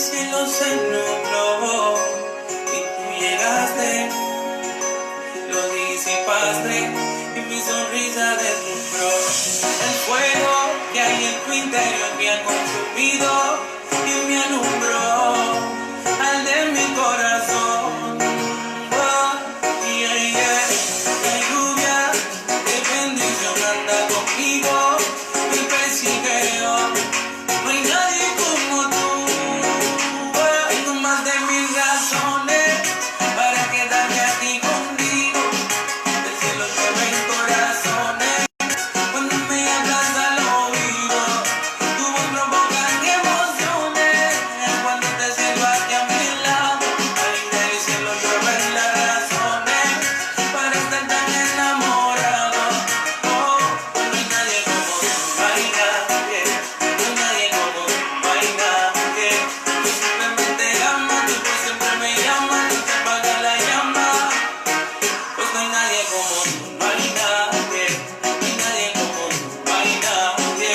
cielo se nubló y tú llegaste, lo disipaste y mi sonrisa deslumbró. El fuego que hay en tu interior me ha consumido y me alumbró al de mi corazón. La lluvia de bendición anda conmigo y persigueo. No hay nadie como tú. Tengo más de 1000 razones para quedarme aquí contigo. Del cielo llueven corazones cuando me hablas al oído. Tu voz provoca emociones cuando te siento aquí a mi lado. Ay, del cielo llueven las razones para estar tan enamorado. Oh, no hay nadie como tú, no hay nadie. No hay nadie como tú, no hay nadie. Tú simplemente amas, tu voz siempre me llama, no se apaga la llama. Pues no hay nadie como tú, no hay nadie. No hay nadie como tú, no hay nadie.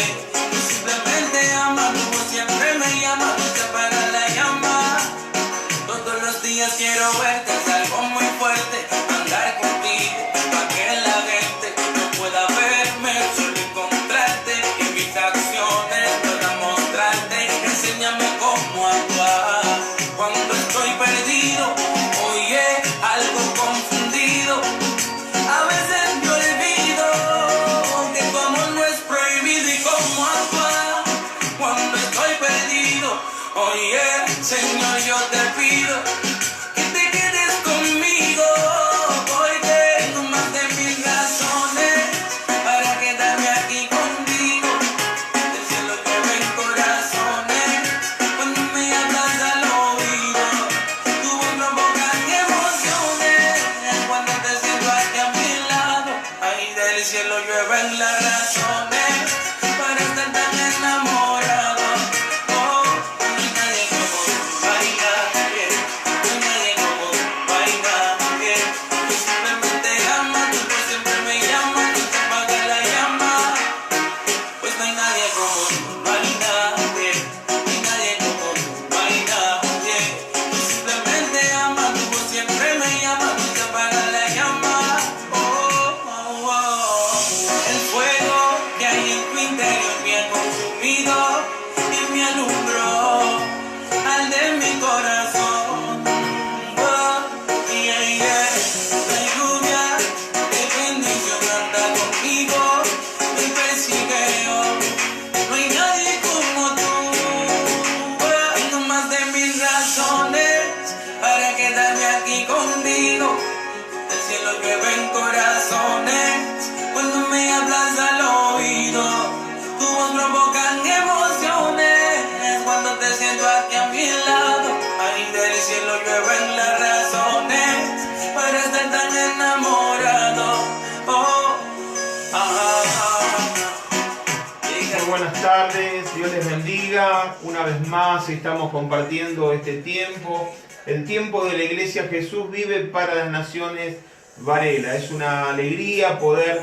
Tú simplemente amas, tu voz siempre me llama, no se apaga la llama. Todos los días quiero verte, es algo muy fuerte, andar contigo, para que la gente no pueda verme, solo encontrarte y mis acciones puedan mostrarte. Enséñame cómo actuar cuando estoy perdido, oye, algo confundido. A veces me olvido que tu amor no es prohibido y cómo actuar cuando estoy perdido. Oye, Señor, yo te pido que te quedes conmigo, porque tengo más de 1000 razones para quedarme aquí contigo. Del cielo llueven corazones cuando me hablas al oído. Tu voz provoca emociones cuando te siento aquí a mi lado. Ay, del cielo llueven las razones para estar tan enamorado. Oh, no hay nadie como tú, no hay nadie. No hay nadie como tú, no hay nadie. Tú simplemente amas, tu voz siempre me llama, no se apaga la llama. Pues no hay nadie como tú, no hay nadie. No hay nadie como tú, no hay nadie. Tú simplemente amas, tu voz siempre me llama, no se apaga la llama. El fuego que hay en tu interior me ha consumido y me alumbró al de mi corazón. La lluvia de bendición anda conmigo y persigueo. No hay nadie como tú. Tengo más de 1000 razones para quedarme aquí contigo. Del cielo llueven corazones cuando me hablas al oído. Tu voz provoca emociones cuando te siento aquí a mi lado. Ay, del cielo llueven las razones para estar tan enamorado. Oh, Muy buenas tardes, Dios les bendiga. Una vez más estamos compartiendo este tiempo, el tiempo de la Iglesia Jesús Vive para las Naciones Varela. Es una alegría poder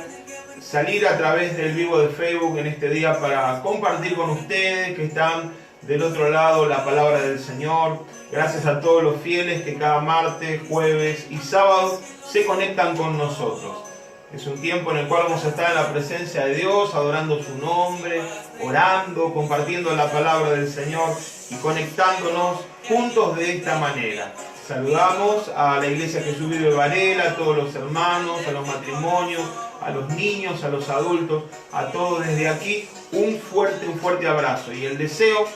salir a través del vivo de Facebook en este día para compartir con ustedes que están del otro lado la palabra del Señor. Gracias a todos los fieles que cada martes, jueves y sábado se conectan con nosotros. Es un tiempo en el cual vamos a estar en la presencia de Dios, adorando su nombre, orando, compartiendo la palabra del Señor y conectándonos juntos de esta manera. Saludamos a la Iglesia Jesús Vive Varela, a todos los hermanos, a los matrimonios, a los niños, a los adultos, a todos desde aquí, un fuerte abrazo. Y el deseo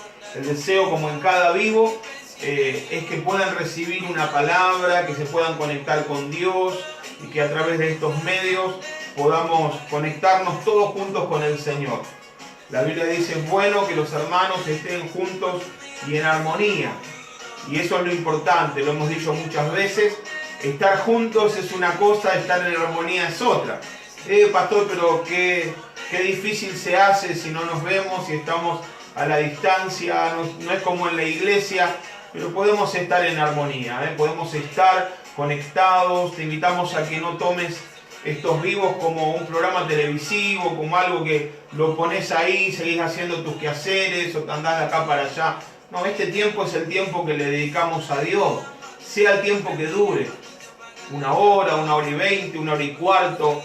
como en cada vivo, es que puedan recibir una palabra, que se puedan conectar con Dios y que a través de estos medios podamos conectarnos todos juntos con el Señor. La Biblia dice, es bueno que los hermanos estén juntos y en armonía. Y eso es lo importante, lo hemos dicho muchas veces. Estar juntos es una cosa, estar en armonía es otra. Pastor, pero qué difícil se hace si no nos vemos, si estamos a la distancia, no es como en la iglesia, pero podemos estar en armonía, podemos estar conectados. Te invitamos a que no tomes estos vivos como un programa televisivo, como algo que lo pones ahí, seguís haciendo tus quehaceres o te andás de acá para allá. No, este tiempo es el tiempo que le dedicamos a Dios, sea el tiempo que dure, 1 hora, 1 hora y 20, 1 hora y cuarto,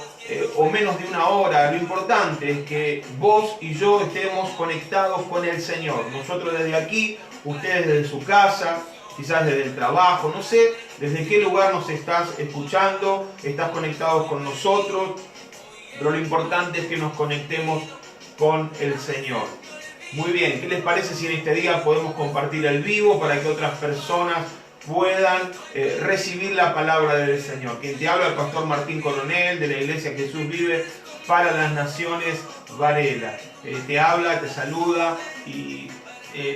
o menos de 1 hora. Lo importante es que vos y yo estemos conectados con el Señor. Nosotros desde aquí, ustedes desde su casa, quizás desde el trabajo, no sé desde qué lugar nos estás escuchando, estás conectado con nosotros, pero lo importante es que nos conectemos con el Señor. Muy bien, ¿qué les parece si en este día podemos compartir el vivo para que otras personas puedan recibir la palabra del Señor? Quien te habla, el pastor Martín Coronel, de la Iglesia Jesús Vive para las Naciones, Varela. Te habla, te saluda y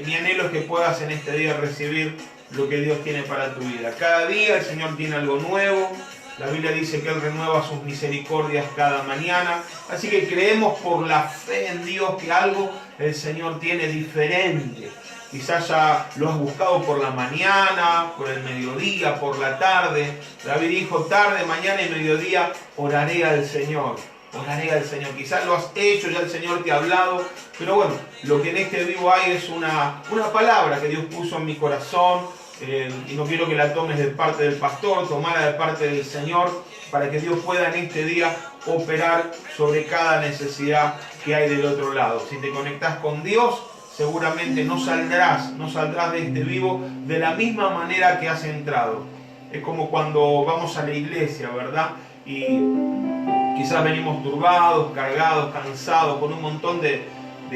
mi anhelo es que puedas en este día recibir lo que Dios tiene para tu vida. Cada día el Señor tiene algo nuevo. La Biblia dice que Él renueva sus misericordias cada mañana. Así que creemos por la fe en Dios que algo el Señor tiene diferente. Quizás ya lo has buscado por la mañana, por el mediodía, por la tarde. David dijo, tarde, mañana y mediodía oraré al Señor. Oraré al Señor. Quizás lo has hecho, ya el Señor te ha hablado. Pero bueno, lo que en este vivo hay es una palabra que Dios puso en mi corazón. Y no quiero que la tomes de parte del pastor, tomala de parte del Señor, para que Dios pueda en este día operar sobre cada necesidad que hay del otro lado. Si te conectas con Dios, seguramente no saldrás de este vivo de la misma manera que has entrado. Es como cuando vamos a la iglesia, ¿verdad? Y quizás venimos turbados, cargados, cansados, con un montón de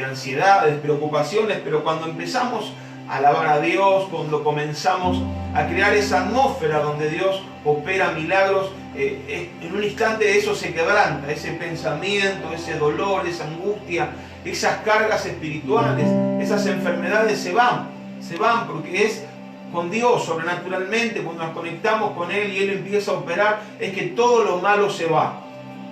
ansiedades, preocupaciones, pero cuando empezamos a alabar a Dios, cuando comenzamos a crear esa atmósfera donde Dios opera milagros, en un instante eso se quebranta, ese pensamiento, ese dolor, esa angustia, esas cargas espirituales, esas enfermedades se van porque es con Dios sobrenaturalmente, cuando nos conectamos con Él y Él empieza a operar, es que todo lo malo se va.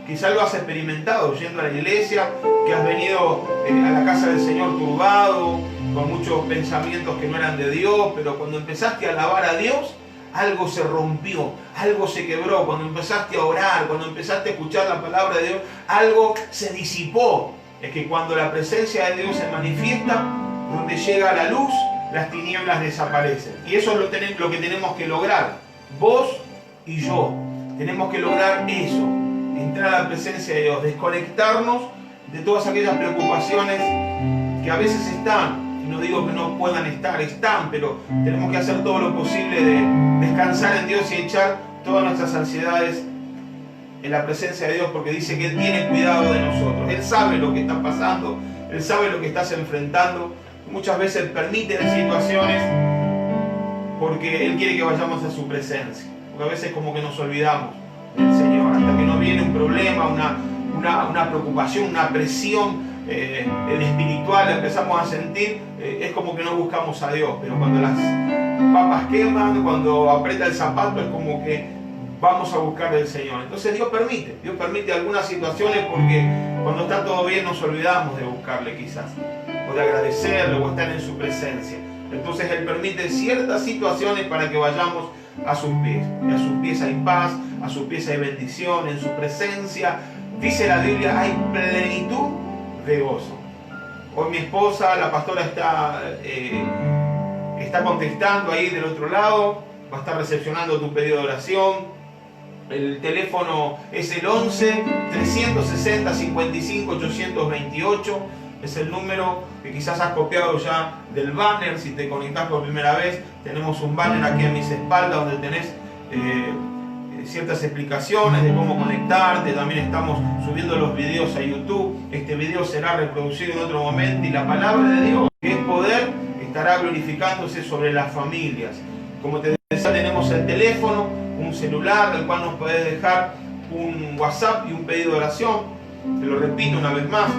Quizás lo has experimentado yendo a la iglesia, que has venido a la casa del Señor turbado, con muchos pensamientos que no eran de Dios, pero cuando empezaste a alabar a Dios, algo se rompió, algo se quebró. Cuando empezaste a orar, cuando empezaste a escuchar la palabra de Dios, algo se disipó. Es que cuando la presencia de Dios se manifiesta, donde llega la luz, las tinieblas desaparecen. Y eso es lo que tenemos que lograr, vos y yo. Tenemos que lograr eso, entrar a la presencia de Dios, desconectarnos de todas aquellas preocupaciones que a veces están. Y no digo que no puedan estar, están, pero tenemos que hacer todo lo posible de descansar en Dios y echar todas nuestras ansiedades en la presencia de Dios, porque dice que Él tiene cuidado de nosotros. Él sabe lo que está pasando, Él sabe lo que estás enfrentando. Muchas veces permite situaciones porque Él quiere que vayamos a su presencia, porque a veces como que nos olvidamos del Señor, hasta que no viene un problema, una preocupación, una presión espiritual empezamos a sentir, es como que no buscamos a Dios. Pero cuando las papas queman, cuando aprieta el zapato, es como que vamos a buscar del Señor. Entonces Dios permite algunas situaciones, porque cuando está todo bien nos olvidamos de buscarle quizás, o de agradecerle, o estar en su presencia. Entonces Él permite ciertas situaciones para que vayamos a sus pies. Y a sus pies hay paz, a sus pies hay bendición, en su presencia, dice la Biblia, hay plenitud de gozo. Hoy mi esposa, la pastora, está contestando ahí del otro lado, va a estar recepcionando tu pedido de oración. El teléfono es el 11-360-55-828, es el número que quizás has copiado ya del banner. Si te conectás por primera vez, tenemos un banner aquí a mis espaldas donde tenés ciertas explicaciones de cómo conectarte. También estamos subiendo los videos a YouTube. Este video será reproducido en otro momento, y la palabra de Dios, que es poder, estará glorificándose sobre las familias. Como te decía, tenemos el teléfono, un celular del cual nos podés dejar un WhatsApp y un pedido de oración. Te lo repito una vez más,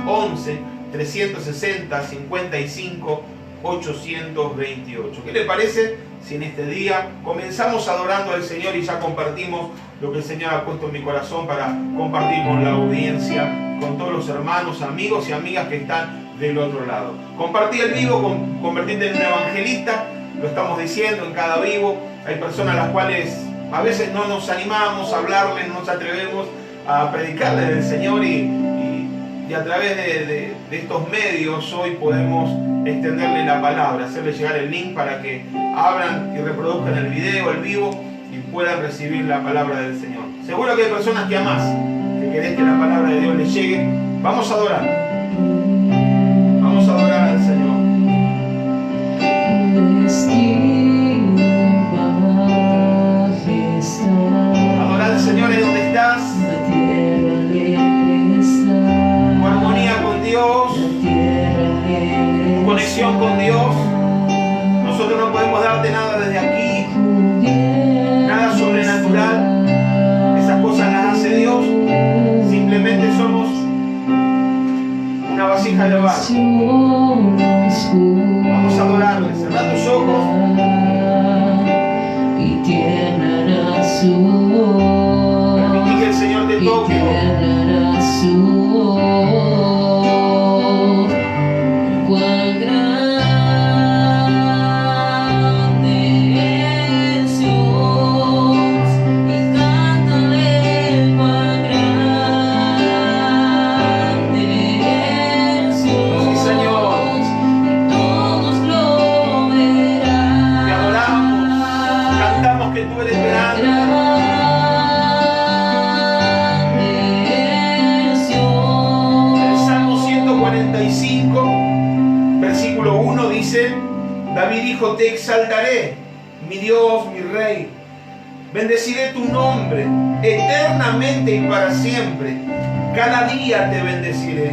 11-360-55-828. ¿Qué le parece si en este día comenzamos adorando al Señor y ya compartimos lo que el Señor ha puesto en mi corazón para compartir con la audiencia, con todos los hermanos, amigos y amigas que están del otro lado? Compartí el vivo, convertirte en un evangelista. Lo estamos diciendo en cada vivo. Hay personas a las cuales a veces no nos animamos a hablarles, no nos atrevemos a predicarles del Señor, y y a través de estos medios hoy podemos extenderle la palabra, hacerle llegar el link para que abran y reproduzcan el video, el vivo, y puedan recibir la palabra del Señor. Seguro que hay personas que amás, que querés que la palabra de Dios les llegue. Vamos a adorar. Vamos a adorar al Señor. Adorar al Señor es donde estás. Tu armonía con Dios, tu conexión con Dios. Nosotros no podemos darte nada desde aquí, nada sobrenatural. Esas cosas las hace Dios. Simplemente somos una vasija de barro. Vamos a adorarle. Cerrá tus ojos. Permití que el Señor te toque. David dijo: te exaltaré, mi Dios, mi Rey. Bendeciré tu nombre eternamente y para siempre. Cada día te bendeciré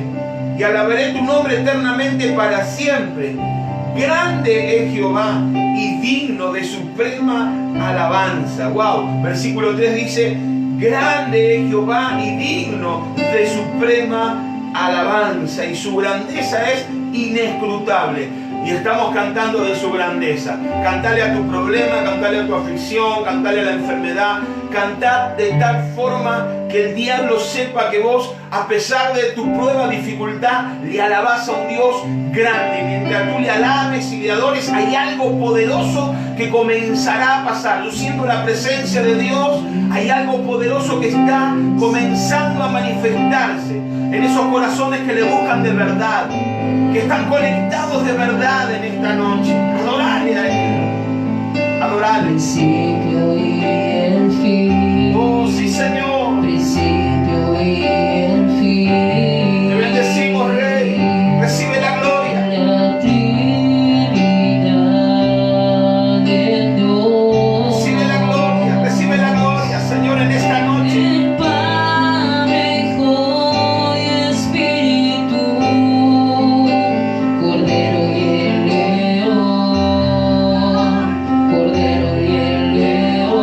y alabaré tu nombre eternamente para siempre. Grande es Jehová y digno de suprema alabanza. Wow, versículo 3 dice: grande es Jehová y digno de suprema alabanza, y su grandeza es inescrutable. Y estamos cantando de su grandeza. Cantale a tu problema, cantale a tu aflicción, cantale a la enfermedad. Cantad de tal forma que el diablo sepa que vos, a pesar de tu prueba, dificultad, le alabás a un Dios grande. Mientras tú le alabes y le adores, hay algo poderoso que comenzará a pasar. Yo siento la presencia de Dios. Hay algo poderoso que está comenzando a manifestarse en esos corazones que le buscan de verdad, que están conectados de verdad en esta noche. Adorale a Él. Adorale. Principio y el fin. Oh, sí, Señor. Principio y el fin. Te bendecimos, Rey. Recibe la gloria. La Trinidad de Dios. Recibe la gloria, Señor, en esta noche. El Padre, Hijo y Espíritu, Cordero y el León, Cordero y el León.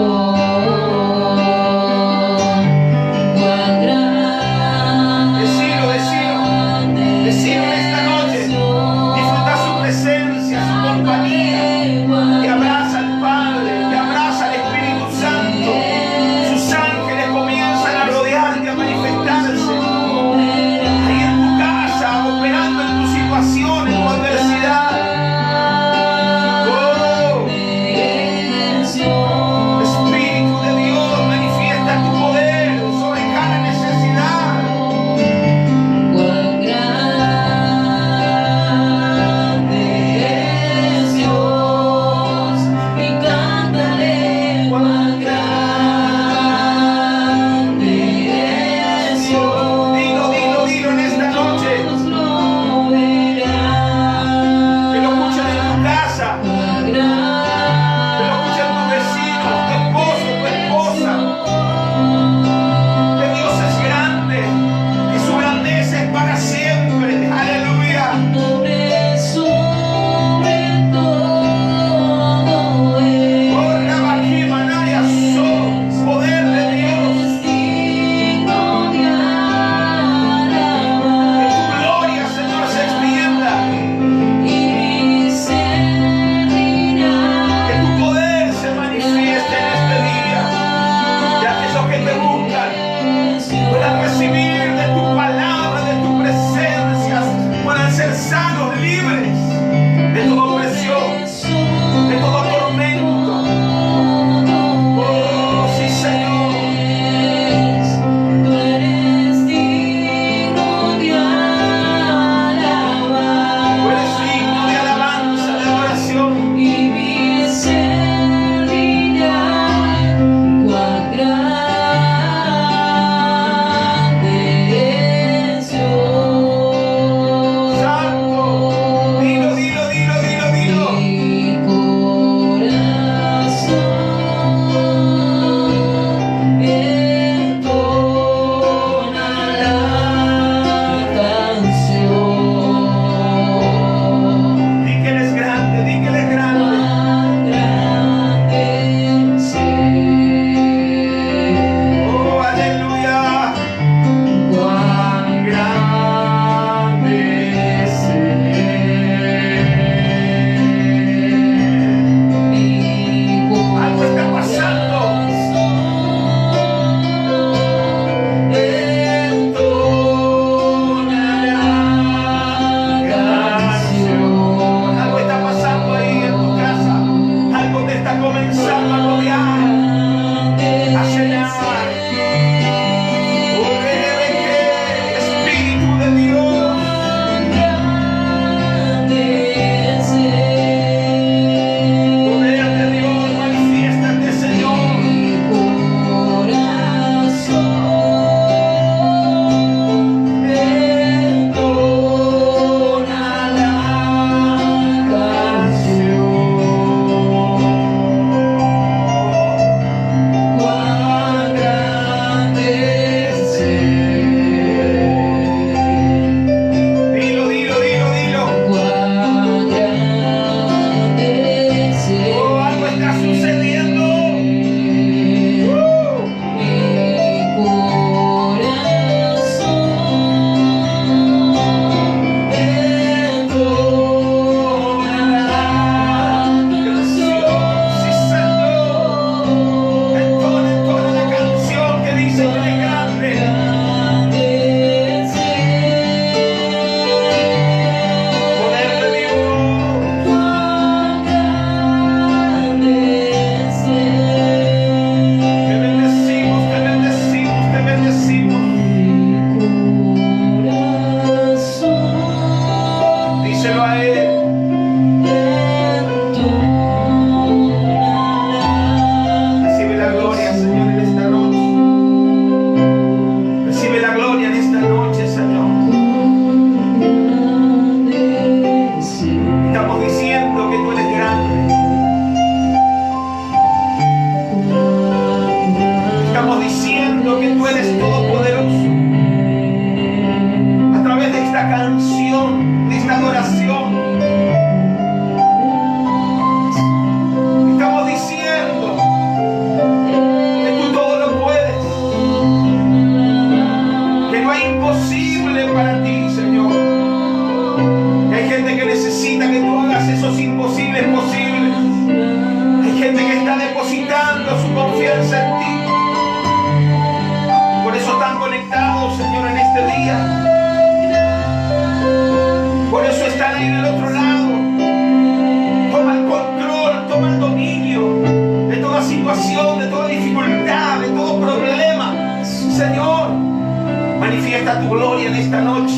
Manifiesta tu gloria en esta noche.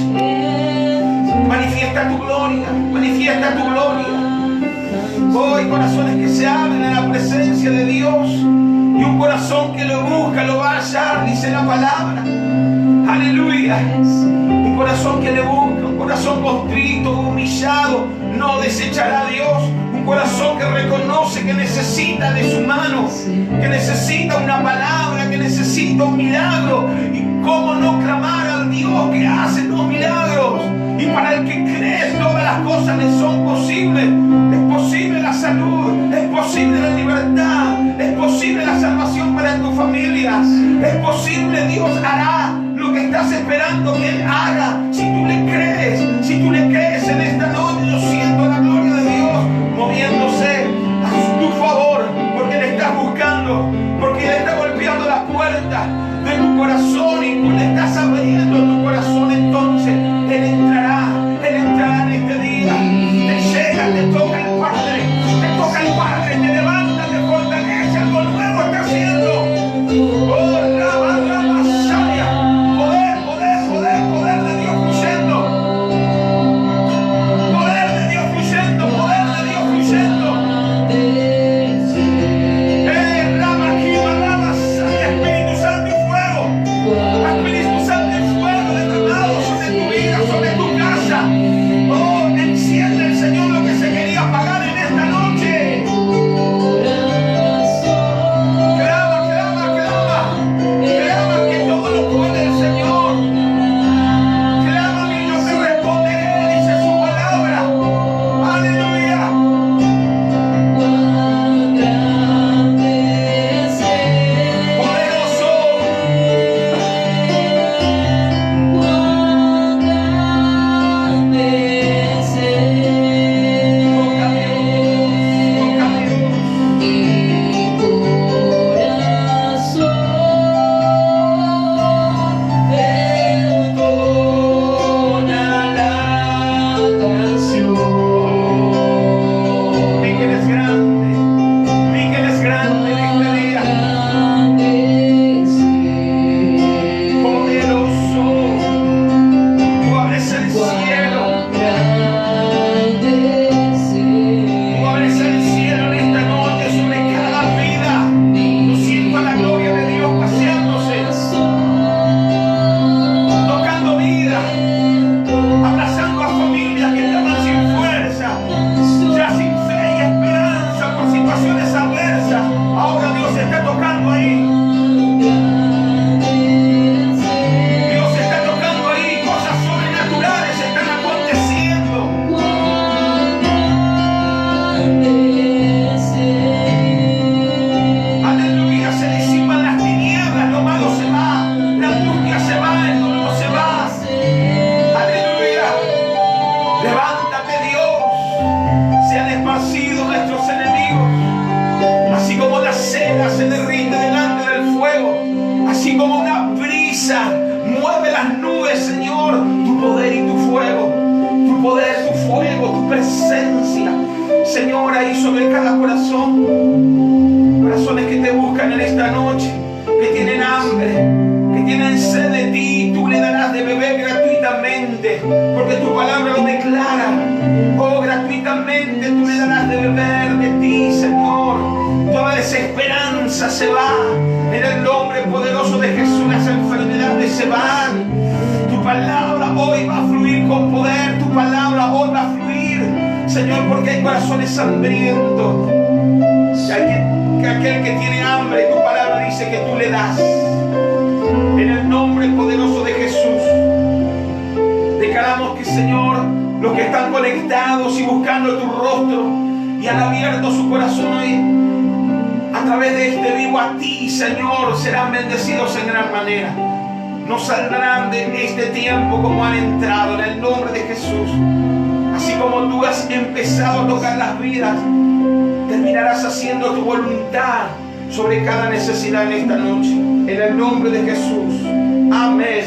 Manifiesta tu gloria. Manifiesta tu gloria. Hoy corazones que se abren en la presencia de Dios. Y un corazón que lo busca, lo va a hallar, dice la palabra. Aleluya. Un corazón que le busca, un corazón contrito, humillado, no desechará a Dios. Un corazón que reconoce que necesita de su mano, que necesita una palabra, que necesita un milagro. Y cómo no clamar al Dios que hace los milagros. Y para el que cree, todas las cosas le son posibles. Es posible la salud, es posible la libertad, es posible la salvación para tu familia. Es posible, Dios hará lo que estás esperando que Él haga. Si tú le crees en esta noche, yo siento la gloria de Dios moviéndose a tu favor, porque le estás buscando, porque Él está golpeando la puerta de tu corazón y tú le estás abriendo tu corazón. Entonces Él entrará en este día. Te llega, te toca el Padre, te levanta, te fortalece, algo nuevo está haciendo. Oh, Rama, Shaya. Poder de Dios fluyendo. Poder de Dios fluyendo. Rama, Shaya. Espíritu Santo y fuego. Espíritu Santo y fuego derramado sobre tu vida, sobre tu casa. Oh, enciende el Señor lo que se quería apagar en esta noche. Clama que todo lo puede el Señor. Clama y yo te responderé, dice su palabra. Aleluya. Poderoso. Toca Dios. Di que Él es grande. Di que Él es grande en este día. Poderoso. Tú abres el cielo. Tú abres el cielo en esta noche sobre cada vida. Yo siento la gloria de Dios paseándose, tocando vida, abrazando a familias que estaban sin fuerza, ya sin fe y esperanza por situaciones adversas. Ahora Dios está tocando ahí. Dios está tocando ahí. Cosas sobrenaturales están aconteciendo. Aleluya. Se disipan las tinieblas, lo malo se va, la angustia se va, el dolor se va. Aleluya. Levántate, Dios. Se han esparcido nuestros enemigos. Así como la cera se derrite delante del fuego, así como una brisa mueve las nubes, Señor, tu poder y tu fuego, tu poder, tu fuego, tu presencia, Señor, ahí sobre cada corazón. Corazones que te buscan en esta noche, que tienen hambre, que tienen sed de ti. Tú le darás de beber gratuitamente, porque tu palabra lo declara. Oh, gratuitamente tú le darás de beber de ti, Señor. Toda desesperanza se va. En el nombre poderoso de Jesús las enfermedades se van. Tu palabra hoy va a fluir con poder. Tu palabra hoy va a fluir, Señor, porque hay corazones hambrientos. Aquel que tiene hambre, tu palabra dice que tú le das. En el nombre poderoso de Jesús, declaramos que, Señor, los que están conectados y buscando tu rostro y han abierto su corazón hoy, a través de este vivo a ti, Señor, serán bendecidos en gran manera. No saldrán de este tiempo como han entrado, en el nombre de Jesús. Así como tú has empezado a tocar las vidas, terminarás haciendo tu voluntad sobre cada necesidad en esta noche. En el nombre de Jesús. Amén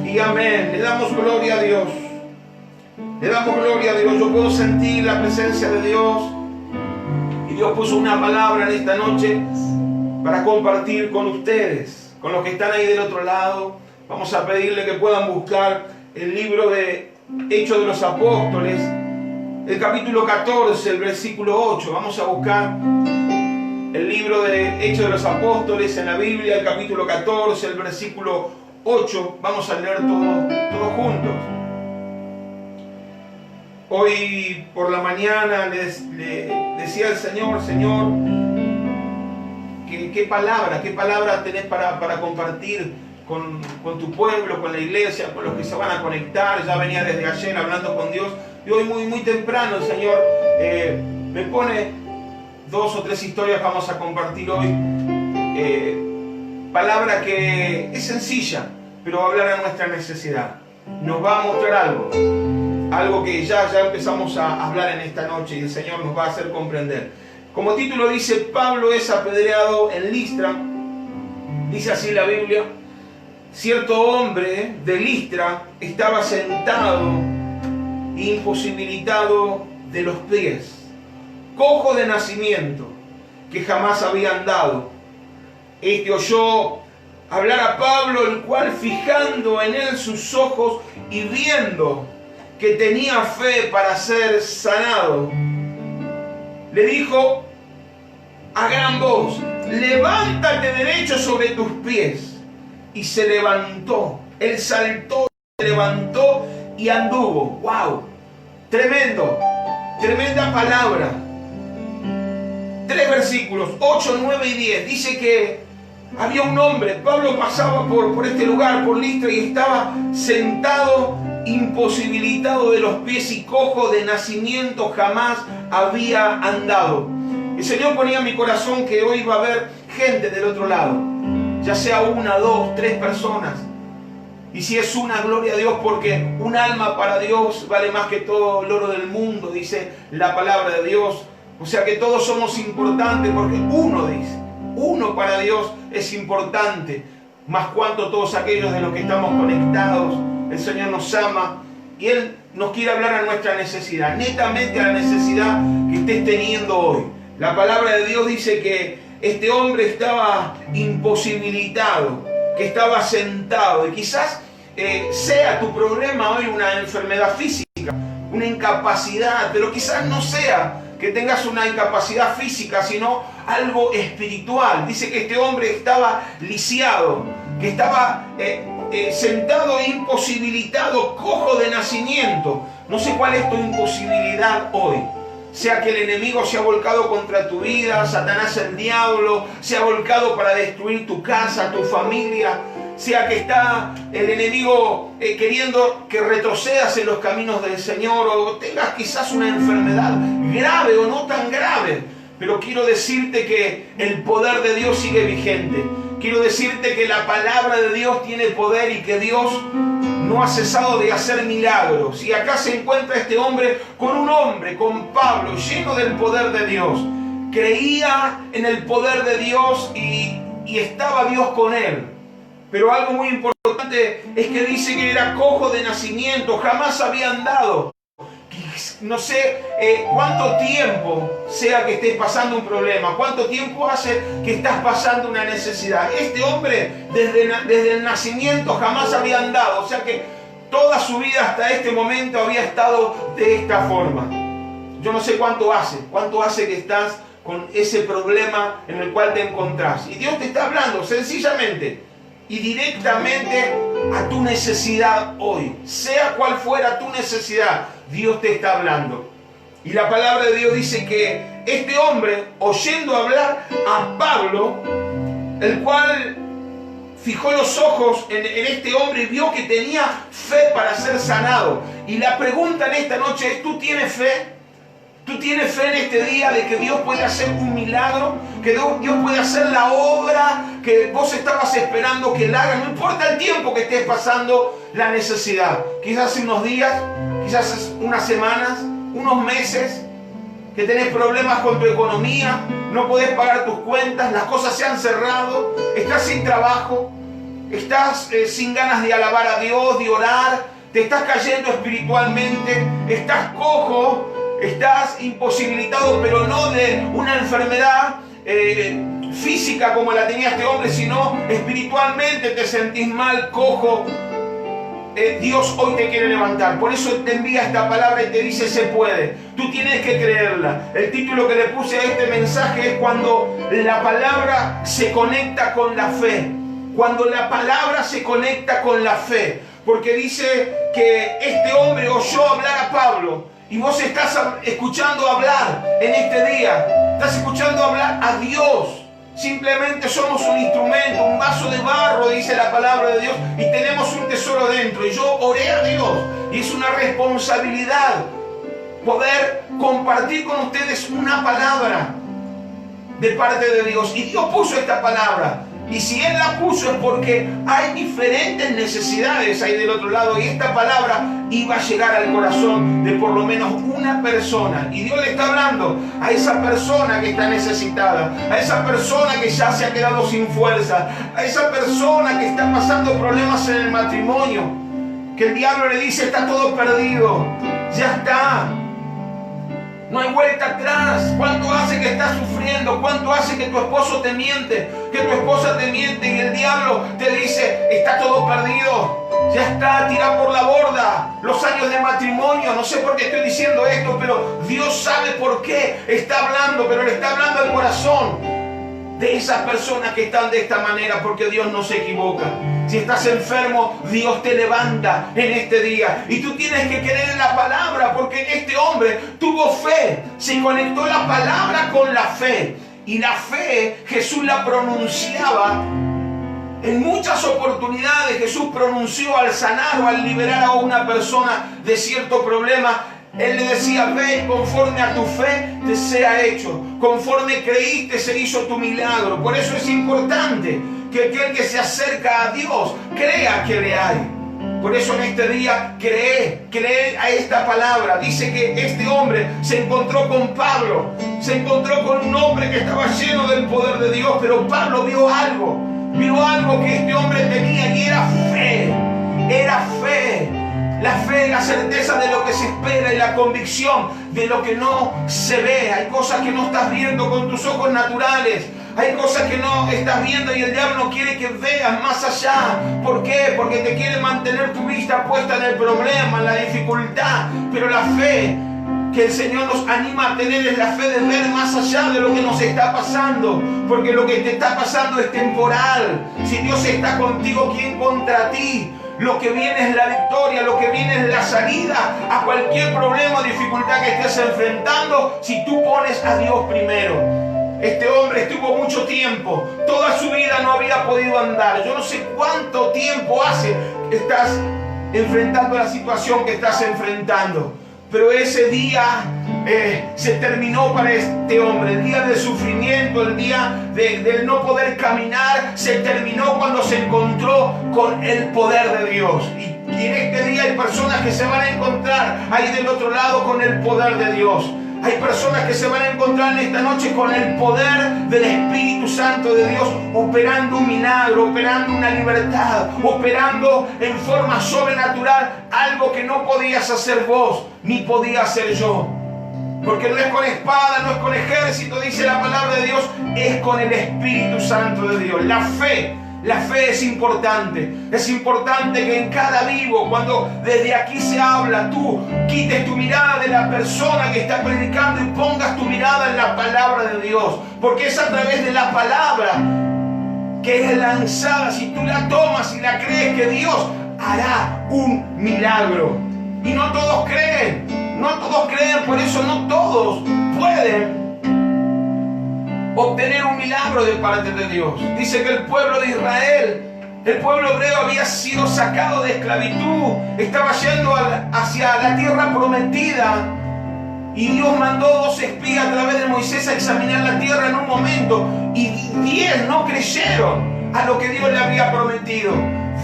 y amén. Le damos gloria a Dios. Le damos gloria a Dios. Yo puedo sentir la presencia de Dios. Y Dios puso una palabra en esta noche para compartir con ustedes, con los que están ahí del otro lado, Vamos a pedirle que puedan buscar el libro de Hechos de los Apóstoles, el capítulo 14, el versículo 8. Vamos a buscar el libro de Hechos de los Apóstoles en la Biblia, el capítulo 14, el versículo 8. Vamos a leer todos juntos. Hoy por la mañana le decía al Señor, Señor, ¿qué palabra tenés para compartir con tu pueblo, con la iglesia, con los que se van a conectar? Ya venía desde ayer hablando con Dios y hoy muy temprano el Señor me pone 2 o 3 historias que vamos a compartir hoy. Palabra que es sencilla, pero va a hablar a nuestra necesidad. Nos va a mostrar algo que ya empezamos a hablar en esta noche y el Señor nos va a hacer comprender. Como título dice, Pablo es apedreado en Listra. Dice así la Biblia: cierto hombre de Listra estaba sentado, imposibilitado de los pies, cojo de nacimiento, que jamás había andado. Este oyó hablar a Pablo, el cual, fijando en él sus ojos y viendo que tenía fe para ser sanado, le dijo a gran voz: levántate derecho sobre tus pies. Y se levantó, él saltó, se levantó y anduvo. ¡Wow! Tremendo, tremenda palabra. 3 versículos, 8, 9 y 10. Dice que había un hombre, Pablo pasaba por este lugar, por Listra, y estaba sentado, imposibilitado de los pies y cojo de nacimiento, jamás había andado. El Señor ponía en mi corazón que hoy va a haber gente del otro lado, ya sea 1, 2, 3 personas. Y si es una, gloria a Dios, porque un alma para Dios vale más que todo el oro del mundo, dice la palabra de Dios. O sea que todos somos importantes, porque uno para Dios es importante. Más cuanto todos aquellos de los que estamos conectados, el Señor nos ama y Él nos quiere hablar a nuestra necesidad, netamente a la necesidad que estés teniendo hoy. La palabra de Dios dice que este hombre estaba imposibilitado, que estaba sentado, y quizás sea tu problema hoy una enfermedad física, una incapacidad, pero quizás no sea que tengas una incapacidad física, sino algo espiritual. Dice que este hombre estaba lisiado, que estaba sentado e imposibilitado, cojo de nacimiento. No sé cuál es tu imposibilidad hoy. Sea que el enemigo se ha volcado contra tu vida, Satanás, el diablo, se ha volcado para destruir tu casa, tu familia. Sea que está el enemigo queriendo que retrocedas en los caminos del Señor, o tengas quizás una enfermedad grave o no tan grave. Pero quiero decirte que el poder de Dios sigue vigente. Quiero decirte que la palabra de Dios tiene poder y que Dios no ha cesado de hacer milagros. Y acá se encuentra este hombre, con Pablo, lleno del poder de Dios. Creía en el poder de Dios y estaba Dios con él. Pero algo muy importante es que dice que era cojo de nacimiento, jamás había andado. No sé cuánto tiempo sea que estés pasando un problema, cuánto tiempo hace que estás pasando una necesidad. Este hombre desde el nacimiento jamás había andado, o sea que toda su vida hasta este momento había estado de esta forma. Yo no sé cuánto hace que estás con ese problema en el cual te encontrás. Y Dios te está hablando sencillamente y directamente a tu necesidad hoy. Sea cual fuera tu necesidad, Dios te está hablando. Y la palabra de Dios dice que este hombre, oyendo hablar a Pablo, el cual fijó los ojos en este hombre y vio que tenía fe para ser sanado. Y la pregunta en esta noche es: ¿tú tienes fe? ¿Tú tienes fe en este día de que Dios puede hacer un milagro? Que Dios puede hacer la obra que vos estabas esperando que Él haga. No importa el tiempo que estés pasando la necesidad. Quizás hace unos días, quizás unas semanas, unos meses, que tenés problemas con tu economía, no podés pagar tus cuentas, las cosas se han cerrado, estás sin trabajo, estás sin ganas de alabar a Dios, de orar, te estás cayendo espiritualmente, estás cojo, estás imposibilitado, pero no de una enfermedad física como la tenía este hombre, sino espiritualmente te sentís mal, cojo, Dios hoy te quiere levantar. Por eso te envía esta palabra y te dice se puede. Tú tienes que creerla. El título que le puse a este mensaje es cuando la palabra se conecta con la fe. Cuando la palabra se conecta con la fe. Porque dice que este hombre oyó hablar a Pablo. Y vos estás escuchando hablar en este día. Estás escuchando hablar a Dios. Simplemente somos un instrumento, un vaso de barro, dice la palabra de Dios, y tenemos un tesoro dentro. Y yo oré a Dios, y es una responsabilidad poder compartir con ustedes una palabra de parte de Dios. Y Dios puso esta palabra. Y si Él la puso es porque hay diferentes necesidades ahí del otro lado. Y esta palabra iba a llegar al corazón de por lo menos una persona. Y Dios le está hablando a esa persona que está necesitada. A esa persona que ya se ha quedado sin fuerza. A esa persona que está pasando problemas en el matrimonio. Que el diablo le dice está todo perdido. Ya está. No hay vuelta atrás. ¿Cuánto hace que estás sufriendo? ¿Cuánto hace que tu esposo te miente? Que tu esposa te miente y el diablo te dice, está todo perdido. Ya está, tira por la borda los años de matrimonio. No sé por qué estoy diciendo esto, pero Dios sabe por qué está hablando, pero le está hablando al corazón de esas personas que están de esta manera, porque Dios no se equivoca. Si estás enfermo, Dios te levanta en este día. Y tú tienes que creer en la palabra, porque este hombre tuvo fe. Se conectó la palabra con la fe. Y la fe, Jesús la pronunciaba. En muchas oportunidades Jesús pronunció al sanar o al liberar a una persona de cierto problema. Él le decía, ve, conforme a tu fe te sea hecho. Conforme creíste se hizo tu milagro. Por eso es importante que aquel que se acerca a Dios crea que le hay. Por eso en este día cree a esta palabra. Dice que este hombre se encontró con Pablo. Se encontró con un hombre que estaba lleno del poder de Dios. Pero Pablo vio algo que este hombre tenía y era fe. Era fe. La fe, la certeza de lo que se espera y la convicción de lo que no se ve. Hay cosas que no estás viendo con tus ojos naturales. Hay cosas que no estás viendo y el diablo no quiere que veas más allá. ¿Por qué? Porque te quiere mantener tu vista puesta en el problema, en la dificultad. Pero la fe que el Señor nos anima a tener es la fe de ver más allá de lo que nos está pasando. Porque lo que te está pasando es temporal. Si Dios está contigo, ¿quién contra ti? Lo que viene es la victoria, lo que viene es la salida a cualquier problema o dificultad que estés enfrentando si tú pones a Dios primero. Este hombre estuvo mucho tiempo, toda su vida no había podido andar. Yo no sé cuánto tiempo hace que estás enfrentando la situación que estás enfrentando. Pero ese día se terminó para este hombre. El día del sufrimiento, el día del no poder caminar, se terminó cuando se encontró con el poder de Dios. Y en este día hay personas que se van a encontrar ahí del otro lado con el poder de Dios. Hay personas que se van a encontrar en esta noche con el poder del Espíritu Santo de Dios, operando un milagro, operando una libertad, operando en forma sobrenatural algo que no podías hacer vos, ni podía hacer yo. Porque no es con espada, no es con ejército, dice la palabra de Dios, es con el Espíritu Santo de Dios. La fe es importante. Es importante que en cada vivo, cuando desde aquí se habla, tú quites tu mirada de la persona que está predicando y pongas tu mirada en la palabra de Dios. Porque es a través de la palabra que es lanzada. Si tú la tomas y la crees, que Dios hará un milagro. Y no todos creen. Por eso no todos pueden obtener un milagro de parte de Dios. Dice que el pueblo de Israel, el pueblo hebreo, había sido sacado de esclavitud, estaba yendo hacia la tierra prometida, y Dios mandó 2 espías a través de Moisés a examinar la tierra en un momento, y 10 no creyeron a lo que Dios le había prometido.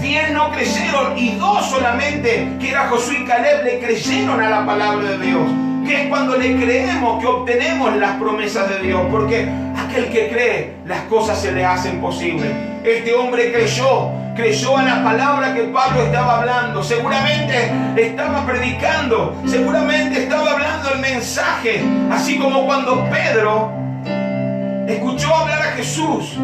10 no creyeron y 2 solamente, que era Josué y Caleb, le creyeron a la palabra de Dios. Que es cuando le creemos que obtenemos las promesas de Dios. Porque aquel que cree, las cosas se le hacen posibles. Este hombre creyó a la palabra que Pablo estaba hablando. Seguramente estaba predicando, seguramente estaba hablando el mensaje. Así como cuando Pedro escuchó hablar a Jesús.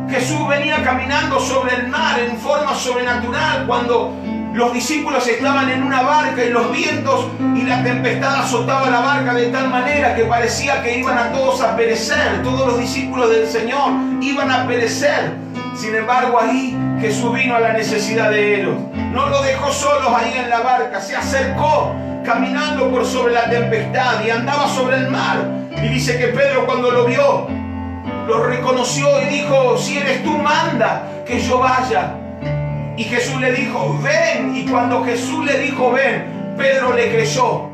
Jesús venía caminando sobre el mar en forma sobrenatural cuando los discípulos estaban en una barca y los vientos y la tempestad azotaba la barca de tal manera que parecía que iban a todos a perecer. Todos los discípulos del Señor iban a perecer. Sin embargo, ahí Jesús vino a la necesidad de ellos. No los dejó solos ahí en la barca. Se acercó caminando por sobre la tempestad y andaba sobre el mar. Y dice que Pedro, cuando lo vio, lo reconoció y dijo: si eres tú, manda que yo vaya. Y Jesús le dijo: ven. Y cuando Jesús le dijo: ven, Pedro le creyó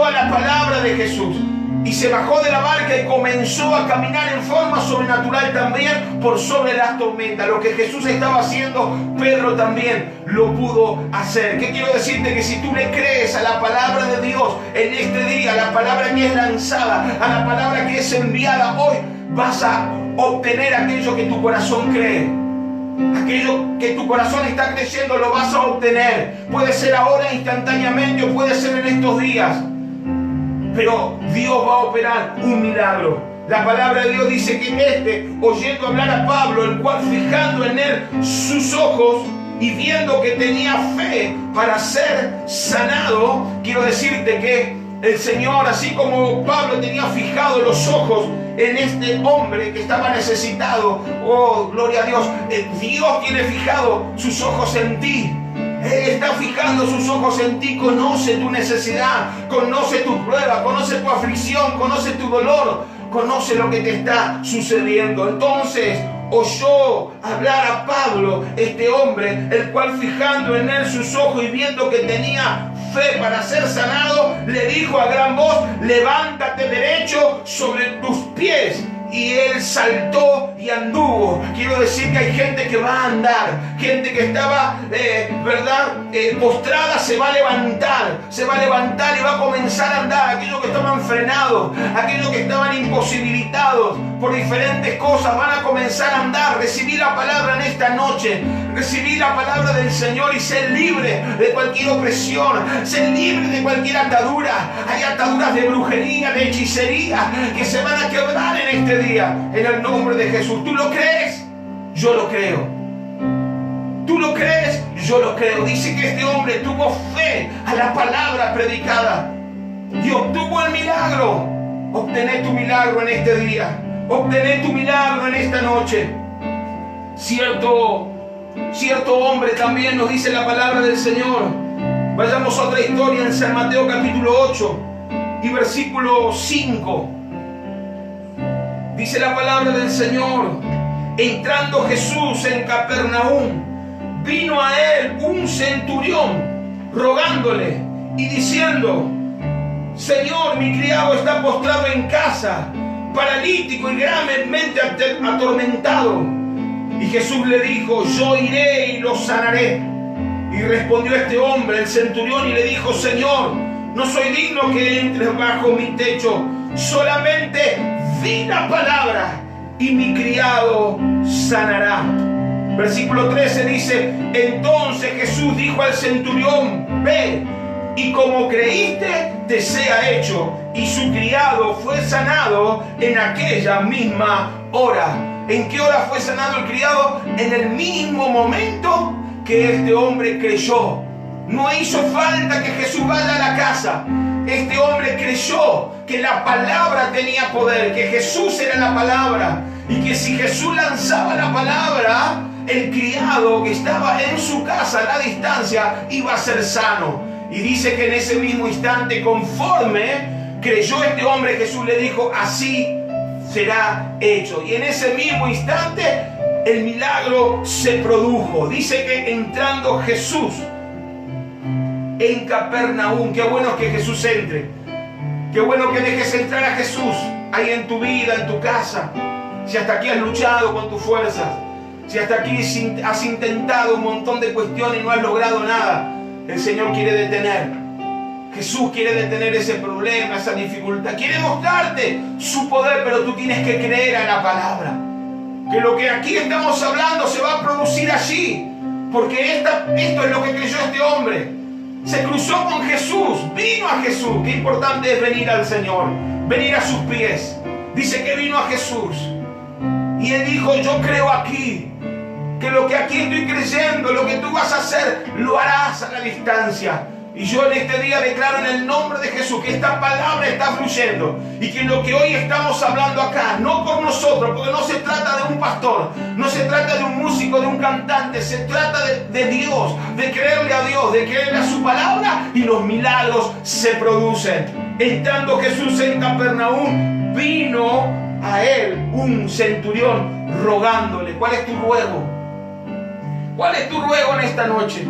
a la palabra de Jesús. Y se bajó de la barca y comenzó a caminar en forma sobrenatural también por sobre las tormentas. Lo que Jesús estaba haciendo, Pedro también lo pudo hacer. ¿Qué quiero decirte? Que si tú le crees a la palabra de Dios en este día, a la palabra que es lanzada, a la palabra que es enviada hoy, vas a obtener aquello que tu corazón cree. Aquello que tu corazón está creyendo lo vas a obtener. Puede ser ahora instantáneamente o puede ser en estos días. Pero Dios va a operar un milagro. La palabra de Dios dice que oyendo hablar a Pablo, el cual fijando en él sus ojos y viendo que tenía fe para ser sanado, quiero decirte que el Señor, así como Pablo tenía fijado los ojos en este hombre que estaba necesitado, oh, gloria a Dios, Dios tiene fijado sus ojos en ti. Él está fijando sus ojos en ti, conoce tu necesidad, conoce tu prueba, conoce tu aflicción, conoce tu dolor, conoce lo que te está sucediendo. Entonces oyó hablar a Pablo, este hombre, el cual fijando en él sus ojos y viendo que tenía fe para ser sanado, le dijo a gran voz: levántate derecho sobre tus pies. Y él saltó y anduvo. Quiero decir que hay gente que va a andar, gente que estaba, postrada, se va a levantar y va a comenzar a andar. Aquellos que estaban frenados, aquellos que estaban imposibilitados por diferentes cosas, van a comenzar a andar. Recibí la palabra en esta noche, recibí la palabra del Señor y ser libre de cualquier opresión, ser libre de cualquier atadura. Hay ataduras de brujería, de hechicería, que se van a quebrar en este día, en el nombre de Jesús. ¿Tú lo crees? Yo lo creo. ¿Tú lo crees? Yo lo creo. Dice que este hombre tuvo fe a la palabra predicada y obtuvo el milagro. Obtené tu milagro en este día. Obtené tu milagro en esta noche. Cierto hombre también nos dice la palabra del Señor. Vayamos a otra historia en San Mateo capítulo 8 y versículo 5. Dice la palabra del Señor: entrando Jesús en Capernaum, vino a él un centurión rogándole y diciendo: Señor, mi criado está postrado en casa, paralítico y gravemente atormentado. Y Jesús le dijo: yo iré y lo sanaré. Y respondió este hombre, el centurión, y le dijo: Señor, no soy digno que entres bajo mi techo, solamente di la palabra y mi criado sanará. Versículo 13 dice: entonces Jesús dijo al centurión: ve, y como creíste, te sea hecho. Y su criado fue sanado en aquella misma hora. ¿En qué hora fue sanado el criado? En el mismo momento que este hombre creyó. No hizo falta que Jesús vaya a la casa. Este hombre creyó que la palabra tenía poder, que Jesús era la palabra, y que si Jesús lanzaba la palabra, el criado que estaba en su casa a la distancia iba a ser sano. Y dice que en ese mismo instante, conforme creyó este hombre, Jesús le dijo: así será hecho. Y en ese mismo instante el milagro se produjo. Dice que entrando Jesús en Capernaum, qué bueno que Jesús entre, qué bueno que dejes entrar a Jesús ahí en tu vida, en tu casa. Si hasta aquí has luchado con tus fuerzas, si hasta aquí has intentado un montón de cuestiones y no has logrado nada, el Señor quiere detener. Jesús quiere detener ese problema, esa dificultad. Quiere mostrarte su poder, pero tú tienes que creer a la palabra. Que lo que aquí estamos hablando se va a producir allí. Porque esto es lo que creyó este hombre. Se cruzó con Jesús, vino a Jesús. Qué importante es venir al Señor, venir a sus pies. Dice que vino a Jesús y él dijo, yo creo aquí, que lo que aquí estoy creyendo, lo que tú vas a hacer, lo harás a la distancia. Y yo en este día declaro en el nombre de Jesús que esta palabra está fluyendo y que lo que hoy estamos hablando acá, no por nosotros, porque no se trata de un pastor, no se trata de un músico, de un cantante, se trata de Dios, de creerle a Dios, de creerle a su palabra, y los milagros se producen. Estando Jesús en Capernaum, vino a él un centurión rogándole. ¿Cuál es tu ruego? ¿Cuál es tu ruego en esta noche?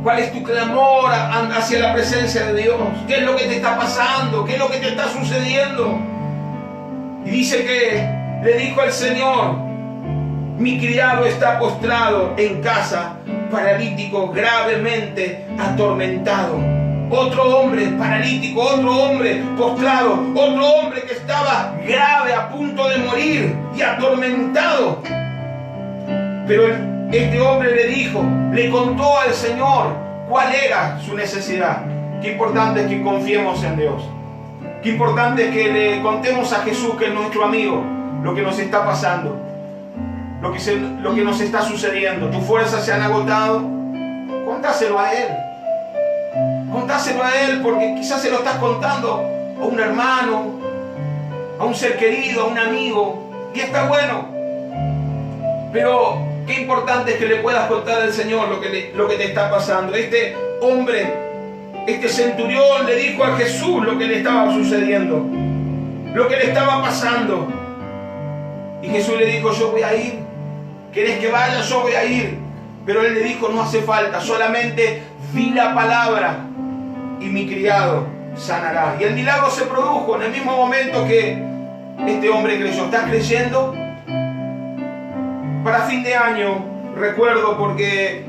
¿Cuál es tu clamor hacia la presencia de Dios? ¿Qué es lo que te está pasando? ¿Qué es lo que te está sucediendo? Y dice que le dijo al Señor, mi criado está postrado en casa, paralítico, gravemente atormentado. Otro hombre paralítico, otro hombre postrado, otro hombre que estaba grave, a punto de morir y atormentado. Pero este hombre le dijo, le contó al Señor cuál era su necesidad. Qué importante es que confiemos en Dios. Qué importante es que le contemos a Jesús, que es nuestro amigo, lo que nos está pasando, lo que nos está sucediendo. Tus fuerzas se han agotado. Contáselo a Él. Contáselo a Él, porque quizás se lo estás contando a un hermano, a un ser querido, a un amigo, y está bueno. Pero qué importante es que le puedas contar al Señor lo que te está pasando. Este hombre, este centurión le dijo a Jesús lo que le estaba sucediendo, lo que le estaba pasando. Y Jesús le dijo, yo voy a ir. ¿Querés que vaya? Yo voy a ir. Pero él le dijo, no hace falta, solamente di la palabra y mi criado sanará. Y el milagro se produjo en el mismo momento que este hombre creyó. ¿Estás creyendo? Para fin de año, recuerdo, porque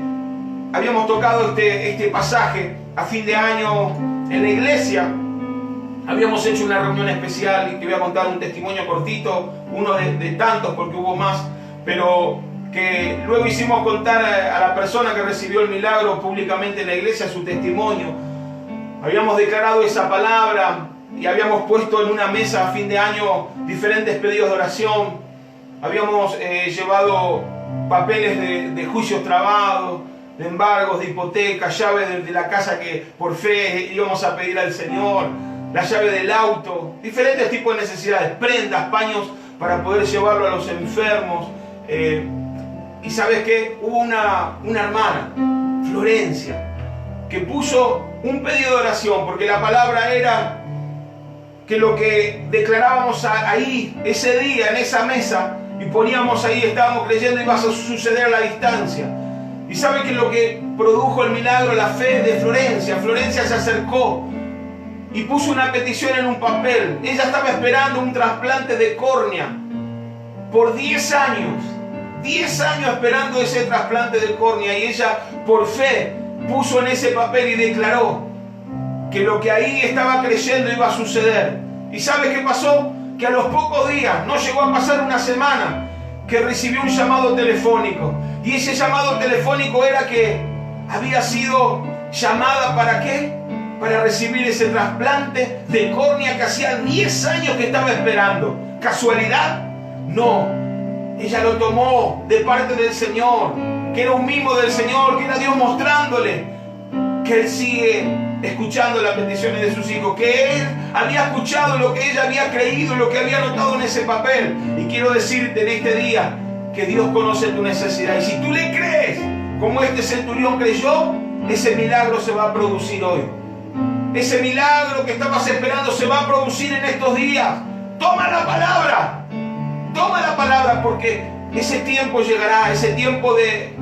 habíamos tocado este pasaje a fin de año en la iglesia, habíamos hecho una reunión especial y te voy a contar un testimonio cortito, uno de tantos porque hubo más, pero que luego hicimos contar a la persona que recibió el milagro públicamente en la iglesia su testimonio. Habíamos declarado esa palabra y habíamos puesto en una mesa a fin de año diferentes pedidos de oración. Habíamos llevado papeles de juicios trabados, de embargos, de hipoteca, llaves de la casa que por fe íbamos a pedir al Señor, la llave del auto, diferentes tipos de necesidades, prendas, paños para poder llevarlo a los enfermos. Y ¿sabes qué? Hubo una hermana, Florencia, que puso un pedido de oración, porque la palabra era que lo que declarábamos ahí, ese día, en esa mesa, y poníamos ahí, estábamos creyendo, iba a suceder a la distancia. Y sabe que lo que produjo el milagro, la fe de Florencia. Florencia se acercó y puso una petición en un papel. Ella estaba esperando un trasplante de córnea por 10 años. 10 años esperando ese trasplante de córnea, y ella por fe puso en ese papel y declaró que lo que ahí estaba creyendo iba a suceder. ¿Y sabe qué pasó? Que a los pocos días, no llegó a pasar una semana, que recibió un llamado telefónico. Y ese llamado telefónico era que había sido llamada ¿para qué? Para recibir ese trasplante de córnea que hacía 10 años que estaba esperando. ¿Casualidad? No. Ella lo tomó de parte del Señor, que era un mimo del Señor, que era Dios mostrándole que Él sigue escuchando las peticiones de sus hijos, que Él había escuchado lo que ella había creído, lo que había anotado en ese papel. Y quiero decirte en este día que Dios conoce tu necesidad, y si tú le crees como este centurión creyó, ese milagro se va a producir hoy. Ese milagro que estabas esperando se va a producir en estos días. Toma la palabra, porque ese tiempo llegará, ese tiempo de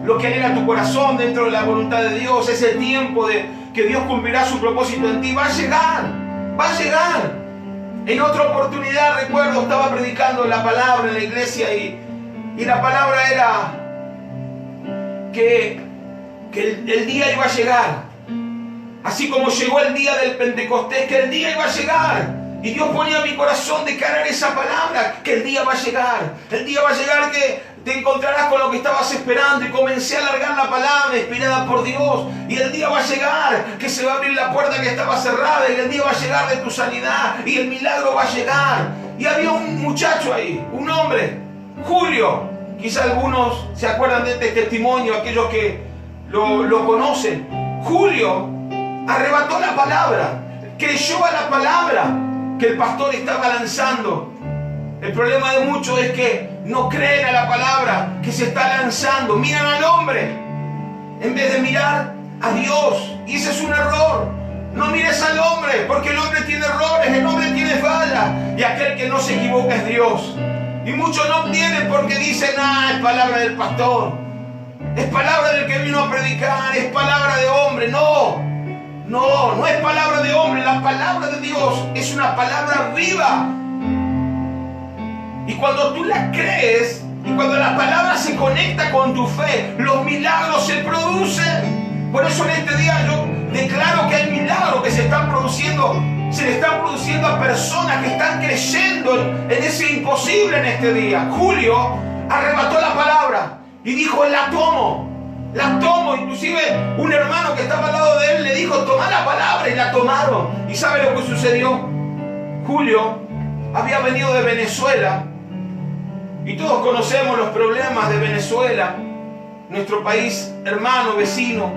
lo que anhela tu corazón dentro de la voluntad de Dios, ese tiempo de que Dios cumplirá su propósito en ti, va a llegar. En otra oportunidad, recuerdo, estaba predicando la palabra en la iglesia y la palabra era que el día iba a llegar. Así como llegó el día del Pentecostés, que el día iba a llegar. Y Dios ponía en mi corazón declarar esa palabra, que el día va a llegar. El día va a llegar que te encontrarás con lo que estabas esperando. Y comencé a alargar la palabra inspirada por Dios. Y el día va a llegar que se va a abrir la puerta que estaba cerrada. Y el día va a llegar de tu sanidad. Y el milagro va a llegar. Y había un muchacho ahí, un hombre, Julio. Quizá algunos se acuerdan de este testimonio, aquellos que lo conocen. Julio arrebató la palabra, creyó a la palabra que el pastor estaba lanzando. El problema de muchos es que no creen a la palabra que se está lanzando. Miran al hombre en vez de mirar a Dios. Y ese es un error. No mires al hombre, porque el hombre tiene errores, el hombre tiene fallas. Y aquel que no se equivoca es Dios. Y muchos no obtienen porque dicen, es palabra del pastor. Es palabra del que vino a predicar, es palabra de hombre. No es palabra de hombre. La palabra de Dios es una palabra viva. Y cuando tú la crees, y cuando la palabra se conecta con tu fe, los milagros se producen. Por eso en este día yo declaro que hay milagros que se le están produciendo a personas que están creyendo en ese imposible en este día. Julio arrebató la palabra y dijo, la tomo. Inclusive un hermano que estaba al lado de él le dijo, toma la palabra, y la tomaron. ¿Y sabe lo que sucedió? Julio había venido de Venezuela. Y todos conocemos los problemas de Venezuela, nuestro país hermano, vecino.